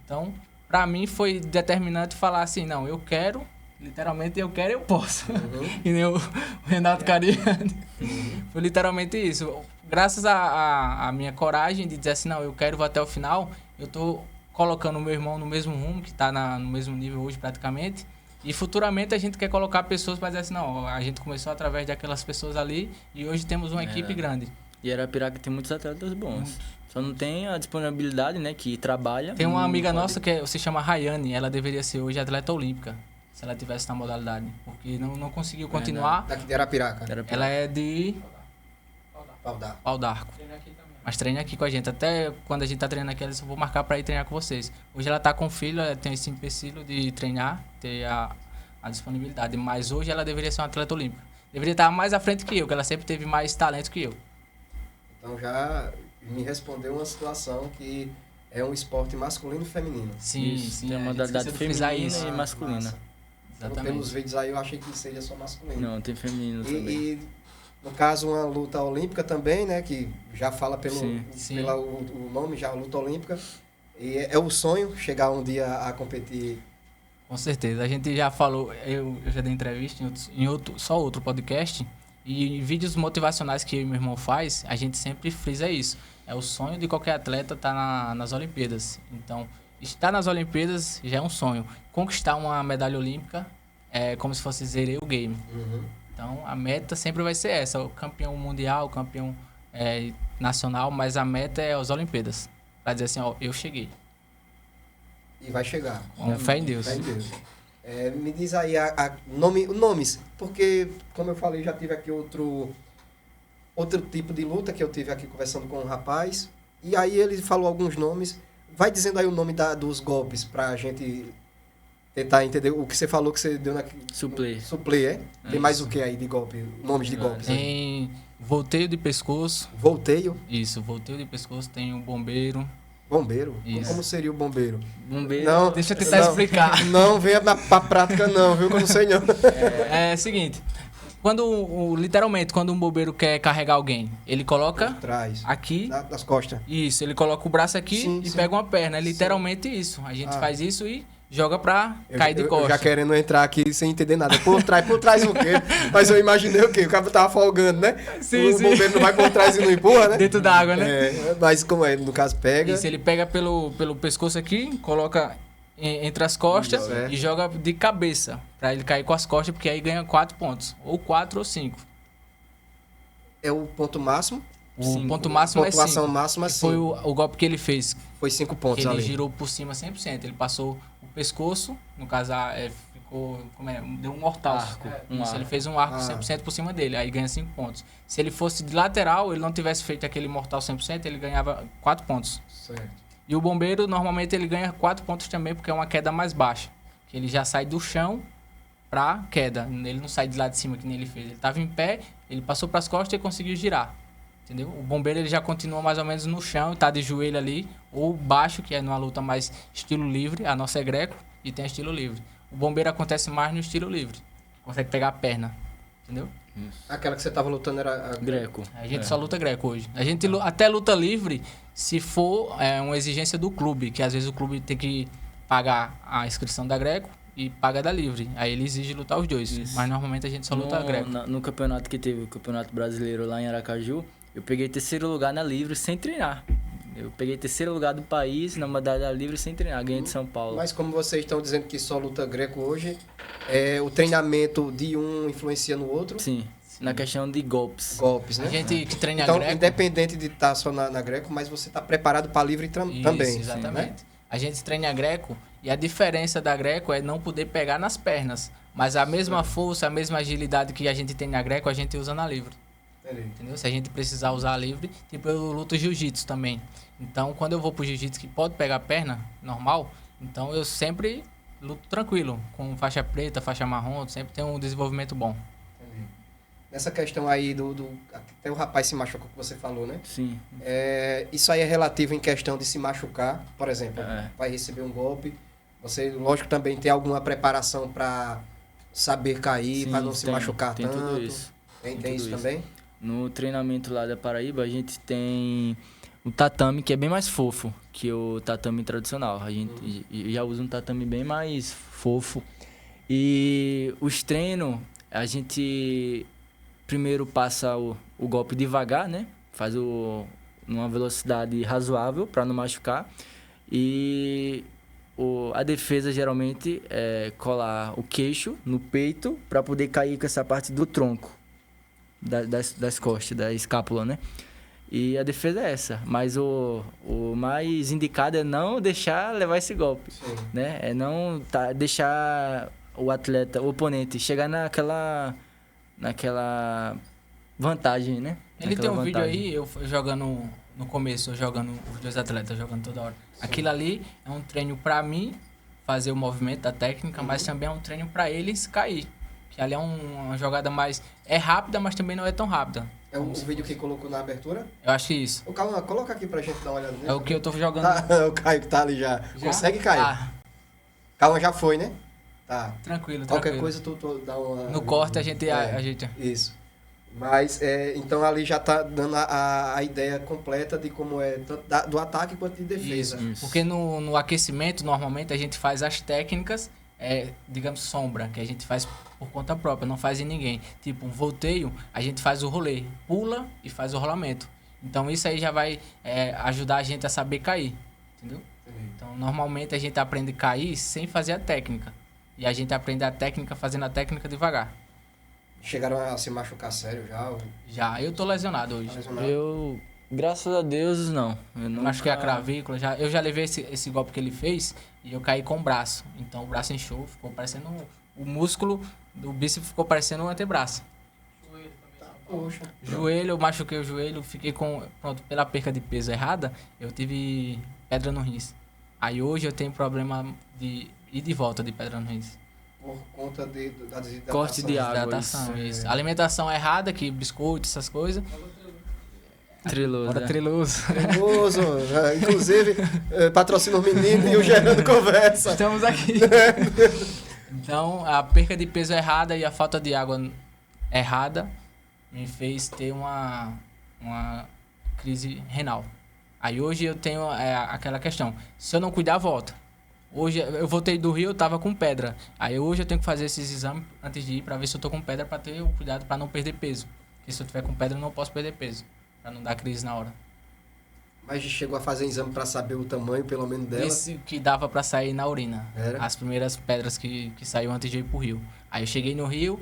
Então, pra mim foi determinante falar assim, não, eu quero, literalmente eu quero e eu posso. E nem o Renato Cariani. Foi literalmente isso. Graças à minha coragem de dizer assim, não, eu quero, vou até o final, eu tô colocando o meu irmão no mesmo rumo, que tá no mesmo nível hoje praticamente, E futuramente a gente quer colocar pessoas para dizer assim, não, a gente começou através daquelas pessoas ali e hoje temos uma equipe grande. E Arapiraca tem muitos atletas bons. Só não tem a disponibilidade, né, que trabalha. Tem uma não amiga pode- nossa que se chama Rayane, ela deveria ser hoje atleta olímpica, se ela tivesse na modalidade, porque não conseguiu continuar. Daqui de Arapiraca. Arapiraca. Ela é de Pau d'Arco. Pau d'Arco. Mas treina aqui com a gente. Até quando a gente tá treinando aqui, eu vou marcar pra ir treinar com vocês. Hoje ela tá com filho, ela tem esse empecilho de treinar, ter a disponibilidade. Mas hoje ela deveria ser uma atleta olímpica. Deveria estar mais à frente que eu, que ela sempre teve mais talento que eu. Então já me respondeu uma situação que é um esporte masculino e feminino. Sim, Isso, sim. tem a uma gente modalidade esqueceu de frisar feminina isso. e masculina. Massa. Exatamente. Pelos vídeos aí eu achei que seria só masculino. Não, tem feminino também. E, no caso, uma luta olímpica também, né? Que já fala Sim. o nome, já a luta olímpica. E é o sonho chegar um dia a competir. Com certeza. A gente já falou, eu já dei entrevista em outro podcast, e em vídeos motivacionais que eu e meu irmão faz, a gente sempre frisa isso. É o sonho de qualquer atleta estar nas Olimpíadas. Então, estar nas Olimpíadas já é um sonho. Conquistar uma medalha olímpica é como se fosse zerei o game. Então, a meta sempre vai ser essa. O campeão mundial, o campeão nacional, mas a meta é as Olimpíadas. Pra dizer assim, ó, eu cheguei. E vai chegar. Com fé em Deus. Fé em Deus. Me diz aí nomes, porque, como eu falei, já tive aqui outro tipo de luta que eu tive aqui conversando com um rapaz. E aí ele falou alguns nomes. Vai dizendo aí o nome dos golpes pra gente tentar entender o que você falou que você deu na... Suplê. Suplê, é? Tem mais o que aí de golpe? Nomes de golpes aí? Tem volteio de pescoço. Volteio, Isso, volteio de pescoço. Tem o bombeiro. bombeiro. Isso. Como seria o bombeiro? Bombeiro. Não, Deixa eu tentar não, explicar. Não venha pra prática não, viu? Que eu não sei não. É o seguinte. Literalmente, quando um bombeiro quer carregar alguém, ele coloca Atrás. aqui. Das costas. Isso, ele coloca o braço aqui Sim, e sim. pega uma perna. É literalmente isso. A gente Ah. faz isso e joga pra cair de Eu costas. já querendo entrar aqui sem entender nada. Por trás o quê? Mas eu imaginei o quê? O cara tava folgando, né? Sim, o sim. bombeiro não vai por trás e não empurra, né? Dentro da água, né? Mas como é? No caso, pega. Isso, ele pega pelo pescoço aqui, coloca entre as costas Isso, é. e joga de cabeça. Pra ele cair com as costas, porque aí ganha 4 pontos. Ou 4 ou 5. É o ponto máximo. O Cinco. ponto máximo é 5. Pontuação máxima, Que foi 5. o golpe que ele fez. Foi 5 pontos Ele ali. girou por cima 100%. Ele passou o pescoço, no caso, ficou... Deu um mortal. Arco, um Isso, arco. ele fez um arco Ah. 100% por cima dele, aí ganha 5 pontos. Se ele fosse de lateral, ele não tivesse feito aquele mortal 100%, ele ganhava 4 pontos. Certo. E o bombeiro, normalmente, ele ganha 4 pontos também, porque é uma queda mais baixa. Que ele já sai do chão pra queda. Ele não sai de lá de cima, que nem ele fez. Ele tava em pé, ele passou pras costas e conseguiu girar. Entendeu? O bombeiro, ele já continua mais ou menos no chão, tá de joelho ali, ou baixo, que é numa luta mais estilo livre. A nossa é greco e tem estilo livre. O bombeiro acontece mais no estilo livre. Consegue pegar a perna. Entendeu? Aquela que você tava lutando era a Greco. A gente só luta greco hoje. A gente até luta livre se for uma exigência do clube, que às vezes o clube tem que pagar a inscrição da greco e paga da livre. Aí ele exige lutar os dois. Isso. Mas normalmente a gente só luta greco. No campeonato que teve, o campeonato brasileiro lá em Aracaju, eu peguei terceiro lugar na livre sem treinar. Eu peguei terceiro lugar do país na modalidade livre sem treinar. Ganhei de São Paulo. Mas como vocês estão dizendo que só luta greco hoje, o treinamento de um influencia no outro? Sim, na questão de golpes. Golpes, né? A gente que treina Então, greco... independente de estar só na greco, mas você está preparado para livre Isso, também. exatamente. Né? A gente treina greco e a diferença da greco é não poder pegar nas pernas. Mas a mesma força, a mesma agilidade que a gente tem na greco, a gente usa na livre. Entendi. Entendeu? Se a gente precisar usar livre, tipo eu luto jiu-jitsu também. Então, quando eu vou pro jiu-jitsu que pode pegar a perna, normal, então eu sempre luto tranquilo, com faixa preta, faixa marrom, sempre tem um desenvolvimento bom. Entendi. Nessa questão aí até o rapaz se machucou que você falou, né? Sim. Isso aí é relativo em questão de se machucar, por exemplo, É. vai receber um golpe, você, lógico, também tem alguma preparação para saber cair, Sim, para não se tem, machucar tem tanto. tudo isso. Tem tudo isso isso. também? No treinamento lá da Paraíba, a gente tem o tatame, que é bem mais fofo que o tatame tradicional. A gente já usa um tatame bem mais fofo. E os treinos, a gente primeiro passa o golpe devagar, né? Faz numa velocidade razoável para não machucar. E a defesa geralmente é colar o queixo no peito para poder cair com essa parte do tronco, das costas, da escápula, né? E a defesa é essa, mas o mais indicado é não deixar levar esse golpe, né? É não deixar o atleta, o oponente, chegar naquela vantagem, né? Ele Naquela tem um vídeo vantagem. aí, eu jogando no começo, eu jogando os dois atletas, jogando toda hora. Aquilo ali é um treino pra mim, fazer o movimento da técnica, mas também é um treino pra eles cair. Que ali é uma jogada mais... É rápida, mas também não é tão rápida. É o vídeo que colocou na abertura? Eu acho que isso. Ô, Calma, coloca aqui pra gente dar uma olhada. É o que eu tô jogando. Tá, o Caio que tá ali já. Já? Consegue, Caio? Ah, Calma, já foi, né? Tá. tranquilo. Qualquer coisa tu dá uma... No corte a gente... Isso. Mas, então ali já tá dando a ideia completa de como é, tanto do ataque quanto de defesa. Isso. Porque no aquecimento, normalmente, a gente faz as técnicas, digamos, sombra, que a gente faz por conta própria, não faz em ninguém. Tipo, um volteio, a gente faz o rolê, pula e faz o rolamento. Então, isso aí já vai ajudar a gente a saber cair, entendeu? Então, normalmente, a gente aprende a cair sem fazer a técnica. E a gente aprende a técnica fazendo a técnica devagar. Chegaram a se machucar sério já? Já, eu tô lesionado hoje. Tá lesionado? Eu, graças a Deus, não. Eu não Machuquei a clavícula, eu já levei esse golpe que ele fez e eu caí com o braço. Então o braço inchou, ficou parecendo... O músculo do bíceps ficou parecendo um antebraço. Poxa. Joelho, eu machuquei o joelho, fiquei com... Pronto, pela perca de peso errada, eu tive pedra no rins. Aí hoje eu tenho problema de ir de volta de pedra no rins. Por conta da desidratação. Corte de água. Hidratação, isso. Alimentação errada, que biscoito, essas coisas. Triloso. Bora né? triloso. Tremoso. Inclusive, patrocina o menino e o Gerando Conversa. Estamos aqui. Então, a perca de peso errada e a falta de água errada me fez ter uma crise renal. Aí hoje eu tenho aquela questão, se eu não cuidar, volta. Hoje eu voltei do Rio, eu tava com pedra. Aí hoje eu tenho que fazer esses exames antes de ir pra ver se eu tô com pedra, pra ter o cuidado pra não perder peso. Porque se eu tiver com pedra eu não posso perder peso, pra não dar crise na hora. Mas chegou a fazer exame pra saber o tamanho, pelo menos, dela? Esse que dava pra sair na urina. Era? As primeiras pedras que saiu antes de eu ir pro Rio. Aí eu cheguei no Rio,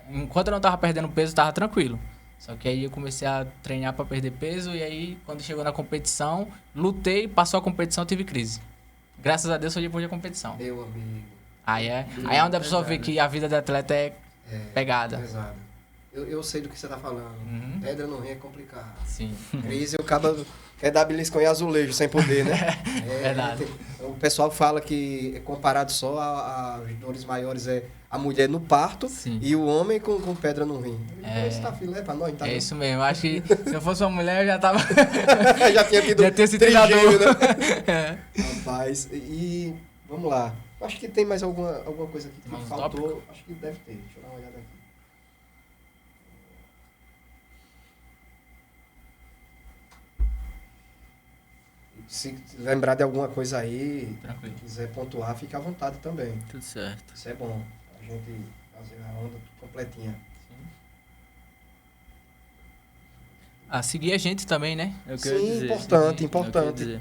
enquanto eu não tava perdendo peso, tava tranquilo. Só que aí eu comecei a treinar pra perder peso e aí quando chegou na competição, lutei, passou a competição, tive crise. Graças a Deus foi depois da competição. Meu amigo. Aí é onde a pessoa vê que a vida do atleta é pegada. Pesado. Eu sei do que você tá falando. Uhum. Pedra no rim é complicado. Sim. Crise, o cara quer dar beliscão em azulejo sem poder, né? Verdade. O pessoal fala que, comparado só às dores maiores, é a mulher no parto Sim. e o homem com pedra no rim. É. Isso tá filé pra nós, não tá? É não? isso mesmo. Acho que se eu fosse uma mulher, eu já tava. Já tinha tido Já tinha esse trigêmeo, treinador. né? Rapaz, e vamos lá. Acho que tem mais alguma coisa aqui que Mais um faltou. tópico? Acho que deve ter. Deixa eu dar uma olhada aqui. Se lembrar de alguma coisa aí, Tranquilo. quiser pontuar, fica à vontade também. Tudo certo. Isso é bom. A gente fazer a onda completinha. Seguir a gente também, né? É o que Sim, eu ia dizer. importante, É o que eu ia importante. dizer.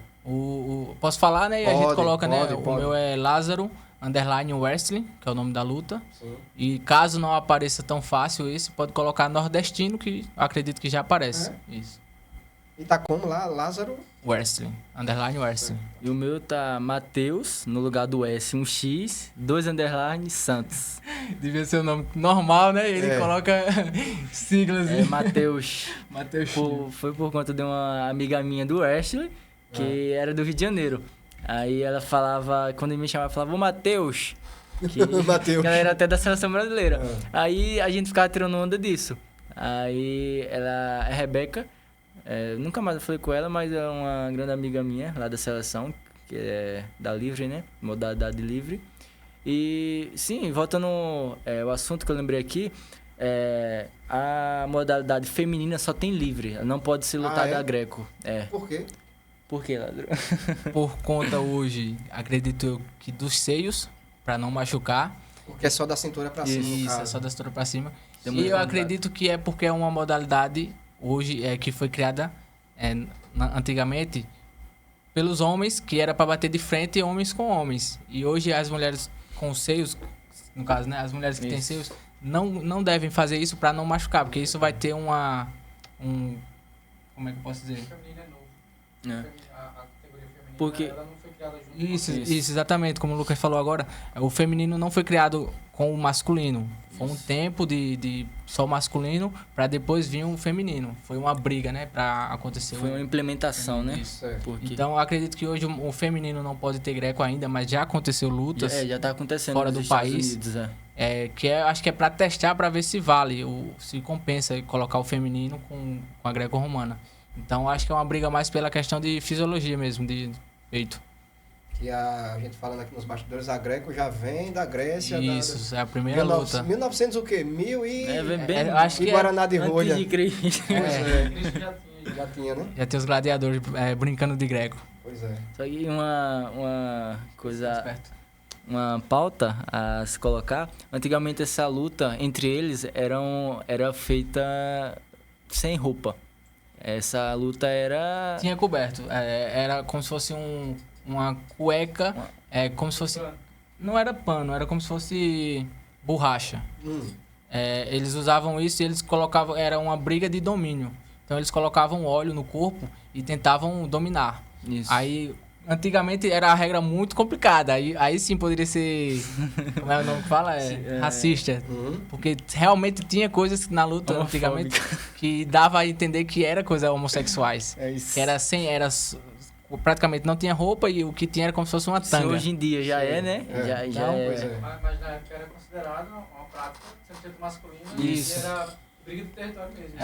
Posso falar, né? E a gente Pode, coloca, pode, né? O pode. meu é Lázaro _Wrestling, que é o nome da luta. Sim. E caso não apareça tão fácil esse, pode colocar nordestino, que eu acredito que já aparece. Isso. E tá como lá, Lázaro? Wrestling, _Wrestling. E o meu tá Matheus, no lugar do S, um X, 2 underline, Santos. Devia ser o nome normal, né? Ele É. coloca siglas. É Matheus. Matheus Foi por conta de uma amiga minha do wrestling, que era do Rio de Janeiro. Aí ela falava, quando ele me chamava, falava, ô Matheus. Que, Matheus. que ela era até da seleção brasileira. Aí a gente ficava tirando onda disso. Aí ela é Rebeca. Nunca mais eu falei com ela, mas é uma grande amiga minha lá da seleção, que é da Livre, né? Modalidade Livre. E sim, voltando ao assunto que eu lembrei aqui, a modalidade feminina só tem livre, ela não pode ser lutada é? a greco. Por quê? Por quê, Ladrão? Por conta hoje, acredito eu, que dos seios, pra não machucar. Porque é só da cintura pra cima, no Isso, caso. é só da cintura pra cima. Tem E muita eu qualidade. acredito que é porque é uma modalidade hoje que foi criada antigamente pelos homens, que era pra bater de frente homens com homens. E hoje as mulheres com seios, no caso, né? As mulheres que têm seios, não devem fazer isso pra não machucar, porque isso vai ter como é que eu posso dizer? O feminino é novo. É. A categoria feminina Porque- ela não foi criada junto Isso, com isso, exatamente, como o Lucas falou agora, o feminino não foi criado com o masculino. Foi um tempo de só masculino pra depois vir um feminino. Foi uma briga, né, pra acontecer. Foi uma implementação, né? Isso. Porque Então eu acredito que hoje o feminino não pode ter greco ainda, mas já aconteceu lutas. já tá acontecendo fora nos do Estados país. Unidos, Acho que é pra testar, pra ver se vale, se compensa colocar o feminino com a greco-romana. Então acho que é uma briga mais pela questão de fisiologia mesmo, de peito. Que a gente falando aqui nos bastidores, a Greco já vem da Grécia. Isso, é a primeira 1900, luta. 1900 o quê? 1000 e... vem bem acho e que Guaraná de rolha. antes de Cristo. Pois é, Cristo já tinha. já tinha, né? já tem os gladiadores brincando de greco. Pois é. Só que uma coisa, Esperto. uma pauta a se colocar. Antigamente essa luta entre eles era feita sem roupa. Essa luta era Tinha coberto. Era como se fosse uma cueca. Como se fosse. Não era pano, era como se fosse borracha. Eles usavam isso e eles colocavam. Era uma briga de domínio. Então eles colocavam óleo no corpo e tentavam dominar. isso. Aí, antigamente era a regra muito complicada. Aí sim poderia ser. Como é o nome que fala? Racista. Porque realmente tinha coisas na luta Homofóbica. antigamente que dava a entender que era coisa homossexuais. É isso. Que praticamente não tinha roupa e o que tinha era como se fosse uma Se tanga. hoje em dia já é, né? Já Então, é. Pois é. Mas na época era considerado uma prática 100% masculina. Isso. E era briga de território mesmo.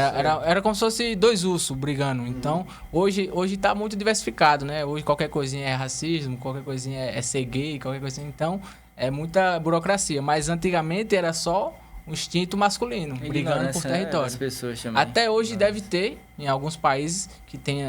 Era como se fosse dois ursos brigando. Então, hoje tá muito diversificado, né? Hoje qualquer coisinha é racismo, qualquer coisinha é ser gay, qualquer coisinha. Então, é muita burocracia. Mas antigamente era só um instinto masculino, brigando por Ignorância, território. das pessoas também. Até hoje deve ter, em alguns países, que tem,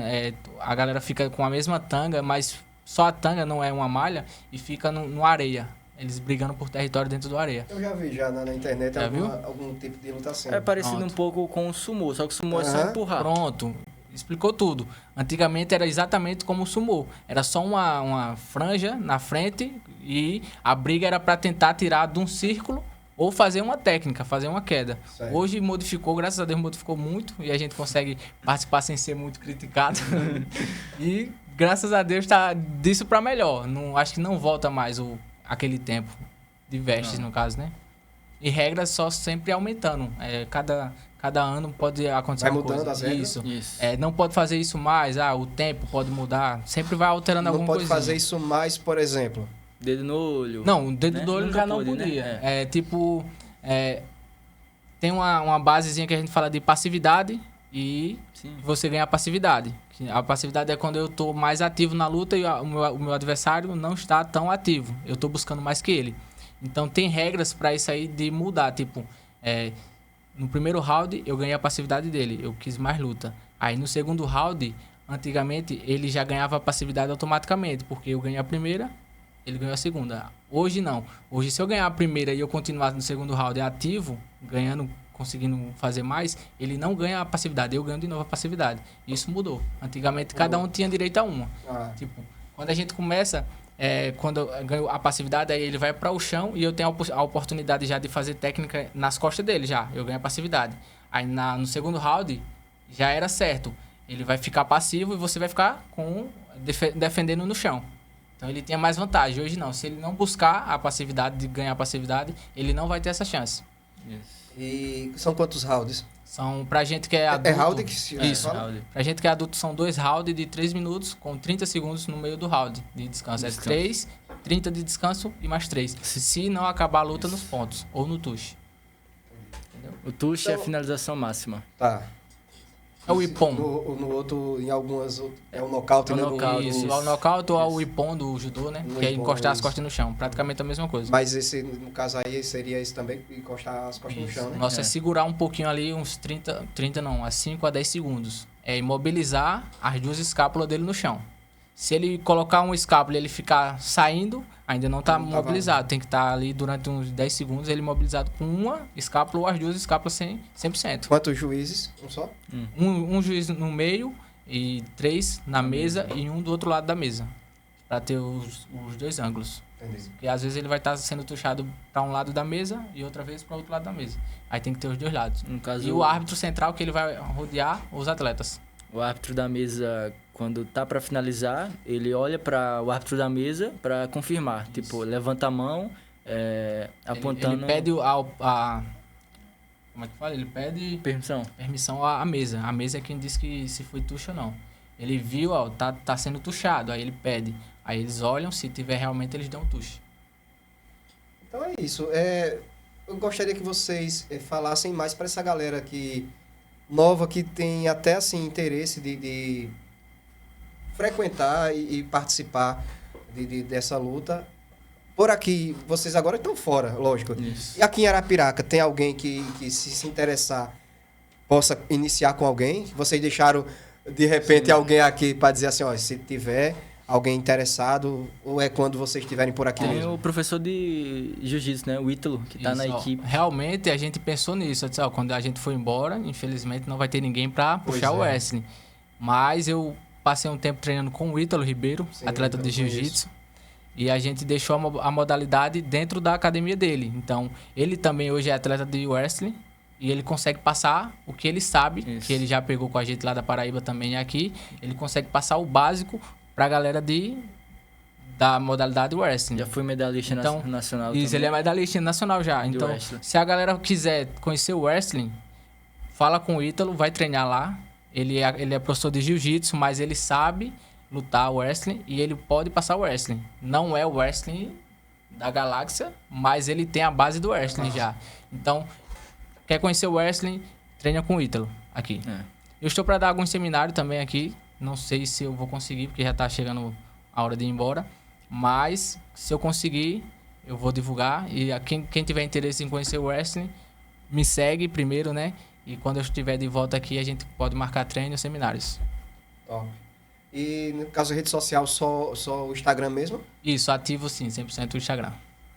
a galera fica com a mesma tanga, mas só a tanga não é uma malha, e fica no areia. Eles brigando por território dentro do areia. Eu já vi já na internet Já algum tipo de luta assim. É parecido Pronto. um pouco com o sumô, só que o sumô é só Aham. empurrar. Pronto, explicou tudo. Antigamente era exatamente como o sumô. Era só uma franja na frente e a briga era para tentar tirar de um círculo ou fazer uma técnica, fazer uma queda. Certo. Hoje modificou, graças a Deus modificou muito e a gente consegue participar sem ser muito criticado. E graças a Deus tá disso para melhor. Não, acho que não volta mais aquele tempo de vestes, no caso, né? E regras só sempre aumentando. Cada ano pode acontecer Vai uma mudando coisa. as regras? Isso. Isso. Não pode fazer isso mais. O tempo pode mudar. Sempre vai alterando Não alguma pode coisa. fazer isso mais, por exemplo. Dedo no olho. Não, o dedo né? do olho Nunca já não pôde, né? podia. Tem uma basezinha que a gente fala de passividade e Sim. você ganha a passividade. A passividade é quando eu tô mais ativo na luta e o meu adversário não está tão ativo. Eu tô buscando mais que ele. Então tem regras para isso aí de mudar. Tipo, no primeiro round eu ganhei a passividade dele. Eu quis mais luta. Aí no segundo round, antigamente, ele já ganhava a passividade automaticamente. Porque eu ganhei a primeira, ele ganhou a segunda. Hoje não. Hoje se eu ganhar a primeira e eu continuar no segundo round ativo, ganhando, conseguindo fazer mais, ele não ganha a passividade. Eu ganho de novo a passividade. Isso mudou. Antigamente cada um tinha direito a uma. Ah, Tipo, quando a gente começa, quando eu ganho a passividade, aí ele vai para o chão e eu tenho a oportunidade já de fazer técnica nas costas dele já. Eu ganho a passividade. Aí no segundo round, já era certo. Ele vai ficar passivo e você vai ficar defendendo no chão. Então ele tinha mais vantagem. Hoje não. Se ele não buscar a passividade, de ganhar a passividade, ele não vai ter essa chance. e são quantos rounds? São, pra gente que é adulto... round que se Isso. fala? Pra gente que é adulto, são 2 rounds de 3 minutos, com 30 segundos no meio do round de descanso. É 3, 30 de descanso e mais 3. Se não acabar a luta nos pontos, ou no touch. O touch é a Então- finalização máxima. Tá. É o Ippon. No outro, em algumas, é o nocaute, É o né? nocaute. Isso, o nocaute ou o Ippon do judô, né? No Que é Ippon, encostar as isso. costas no chão. Praticamente a mesma coisa. Mas esse, no caso aí, seria esse também, encostar as costas no chão, né? Nossa, é segurar um pouquinho ali, uns 30 não, a 5 a 10 segundos. É imobilizar as 2 escápulas dele no chão. Se ele colocar uma escápula e ele ficar saindo, ainda não está Não tá mobilizado. Tem que estar ali durante uns 10 segundos, ele imobilizado com uma escápula ou as 2 escápulas 100%. Quantos juízes? Um só? Um juiz no meio e 3 na mesa e um do outro lado da mesa. Pra ter os 2 ângulos. Entendi. Porque às vezes ele vai estar sendo tuchado para um lado da mesa e outra vez para outro lado da mesa. Aí tem que ter os 2 lados. No caso, E o árbitro central que ele vai rodear os atletas. o árbitro da mesa, quando tá para finalizar, ele olha para o árbitro da mesa para confirmar. Isso. Tipo, levanta a mão, apontando... Ele pede como é que fala? Ele pede Permissão. permissão à mesa. A mesa é quem diz que se foi tucho ou não. Ele viu, ó, tá sendo tuchado, aí ele pede. Aí eles olham, se tiver realmente, eles dão tucho. Então é isso. Eu gostaria que vocês falassem mais para essa galera nova que tem até assim interesse de frequentar e participar dessa luta. Por aqui, vocês agora estão fora, lógico. Isso. E aqui em Arapiraca, tem alguém que se interessar, possa iniciar com alguém? Vocês deixaram, de repente, alguém aqui para dizer assim, ó, se tiver alguém interessado, ou é quando vocês estiverem por aqui Tem mesmo? o professor de jiu-jitsu, né? O Ítalo, que tá na Isso, ó. equipe. Realmente a gente pensou nisso. Eu disse, ó, quando a gente for embora, infelizmente não vai ter ninguém para Pois puxar o é. wrestling. Mas eu passei um tempo treinando com o Ítalo Ribeiro, Sim, atleta eu de conheço. jiu-jitsu. E a gente deixou a modalidade dentro da academia dele. Então, ele também hoje é atleta de wrestling. E ele consegue passar o que ele sabe, Isso. que ele já pegou com a gente lá da Paraíba também aqui. Ele consegue passar o básico pra galera da modalidade wrestling. Já foi medalhista Então, nacional Isso, ele é medalhista nacional já. De Então, wrestling. se a galera quiser conhecer o wrestling, fala com o Ítalo, vai treinar lá. Ele é professor de jiu-jitsu, mas ele sabe lutar wrestling e ele pode passar o wrestling. Não é o wrestling da galáxia, mas ele tem a base do wrestling já. Então, quer conhecer o wrestling, treina com o Ítalo aqui. É. Eu estou para dar alguns seminários também aqui. Não sei se eu vou conseguir, porque já está chegando a hora de ir embora. Mas, se eu conseguir, eu vou divulgar. E quem tiver interesse em conhecer o wrestling, me segue primeiro, né? E quando eu estiver de volta aqui, a gente pode marcar treino e seminários. Top. E no caso da rede social, só o Instagram mesmo? Isso, ativo sim, 100% o Instagram.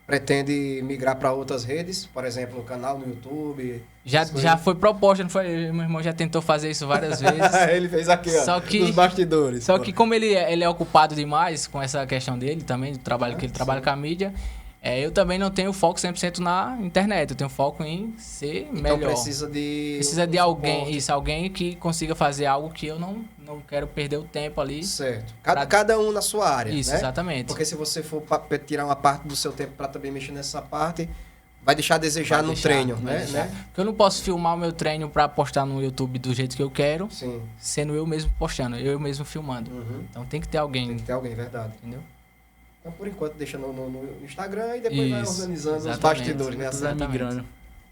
Pretende migrar para outras redes? Por exemplo, o canal no YouTube? Já essas coisas? foi proposta, não foi? Meu irmão já tentou fazer isso várias vezes. Ele fez aqui, ó, Só que- nos bastidores. Só que como ele é ocupado demais com essa questão dele também, do trabalho que ele trabalha com a mídia, eu também não tenho foco 100% na internet. Eu tenho foco em ser Então melhor. precisa de De alguém, suporte. isso, alguém que consiga fazer algo que eu não quero perder o tempo ali. Certo. Pra- Cada um na sua área, Isso, né? exatamente. Porque se você for tirar uma parte do seu tempo para também mexer nessa parte, vai deixar a desejar Vai no deixar, treino, vai né? deixar. né? Porque eu não posso filmar o meu treino pra postar no YouTube do jeito que eu quero, Sim. sendo eu mesmo postando, eu mesmo filmando. Uhum. Então tem que ter alguém, Tem que ter alguém, verdade. entendeu? Então, por enquanto, deixa no Instagram e depois vai Isso, organizando os exatamente. bastidores, né? Tudo Assim. vai Exatamente. migrando.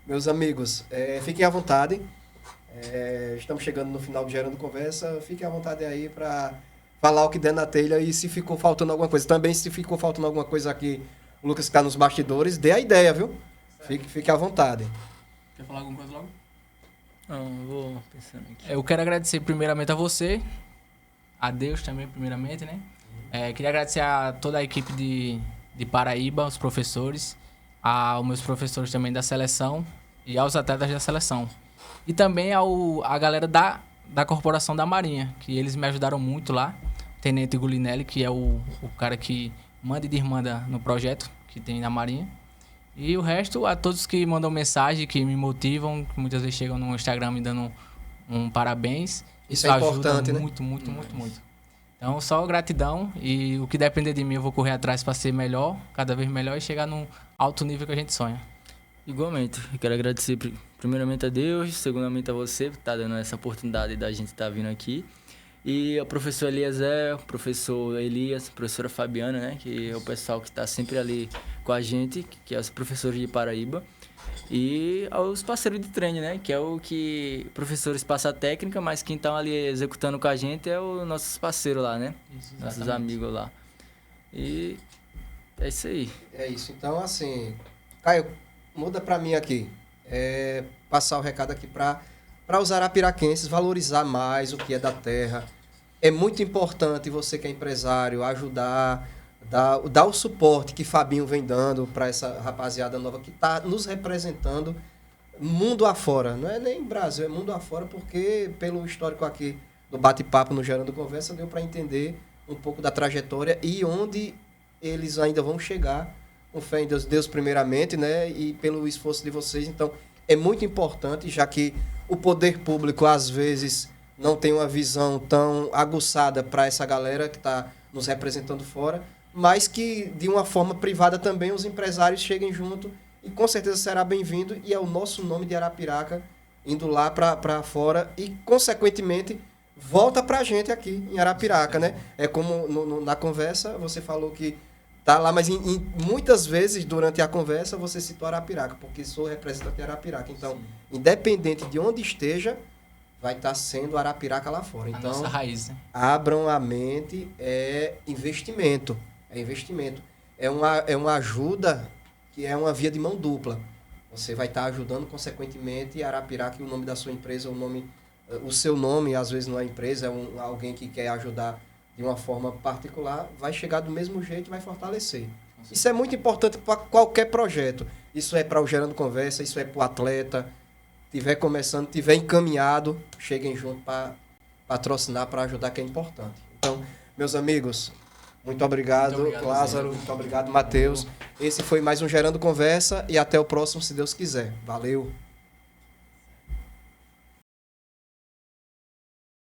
Meus amigos, fiquem à vontade. Estamos chegando no final do Gerando Conversa. Fiquem à vontade aí para falar o que der na telha e se ficou faltando alguma coisa. Também, se ficou faltando alguma coisa aqui, o Lucas que está nos bastidores, dê a ideia, viu? Fique à vontade. Quer falar alguma coisa logo? Não, vou pensando aqui. Eu quero agradecer primeiramente a você, a Deus também primeiramente, né? Queria agradecer a toda a equipe de Paraíba, os professores, aos meus professores também da seleção e aos atletas da seleção. E também a galera da Corporação da Marinha, que eles me ajudaram muito lá. O Tenente Gulinelli, que é o cara que manda e desmanda no projeto que tem na Marinha. E o resto, a todos que mandam mensagem, que me motivam, que muitas vezes chegam no Instagram me dando um parabéns. Isso é importante, né? muito. Então, só gratidão e o que depender de mim eu vou correr atrás para ser melhor, cada vez melhor e chegar num alto nível que a gente sonha. Igualmente, eu quero agradecer primeiramente a Deus, segundamente a você por estar dando essa oportunidade da gente estar vindo aqui. E ao professor Eliezer, o professor Elias, a professora Fabiana, né? Que é o pessoal que está sempre ali com a gente, que é os professores de Paraíba. E aos parceiros de treino, né? Que é o que professores passam a técnica, mas quem está ali executando com a gente é os nossos parceiros lá, né? Isso, Nossos exatamente. amigos lá. E é isso aí. É isso. Então, assim, Caio, muda para mim aqui. Passar o recado aqui para os arapiraquenses valorizar mais o que é da terra. É muito importante você que é empresário ajudar, dar o suporte que Fabinho vem dando para essa rapaziada nova que está nos representando mundo afora. Não é nem Brasil, é mundo afora, porque pelo histórico aqui do bate-papo no Gerando Conversa, deu para entender um pouco da trajetória e onde eles ainda vão chegar, com fé em Deus, Deus primeiramente, né? E pelo esforço de vocês. Então, é muito importante, já que o poder público, às vezes, não tem uma visão tão aguçada para essa galera que está nos representando fora, mas que, de uma forma privada também, os empresários cheguem junto e, com certeza, será bem-vindo. E é o nosso nome de Arapiraca indo lá para fora e, consequentemente, volta para a gente aqui em Arapiraca, né? É como na conversa você falou que tá lá, mas muitas vezes durante a conversa você citou Arapiraca, porque sou representante de Arapiraca. Então, independente de onde esteja, vai estar sendo Arapiraca lá fora. Então, A nossa raiz, né? abram a mente, é investimento. É investimento. É uma ajuda que é uma via de mão dupla. Você vai estar ajudando, consequentemente, Arapiraca, e o nome da sua empresa, o seu nome, às vezes não é empresa, é alguém que quer ajudar de uma forma particular, vai chegar do mesmo jeito e vai fortalecer. Isso é muito importante para qualquer projeto. Isso é para o Gerando Conversa, isso é para o atleta. Tiver começando, tiver encaminhado, cheguem junto para patrocinar, para ajudar, que é importante. Então, meus amigos, muito obrigado, Lázaro, muito obrigado, Matheus. Esse foi mais um Gerando Conversa e até o próximo, se Deus quiser. Valeu!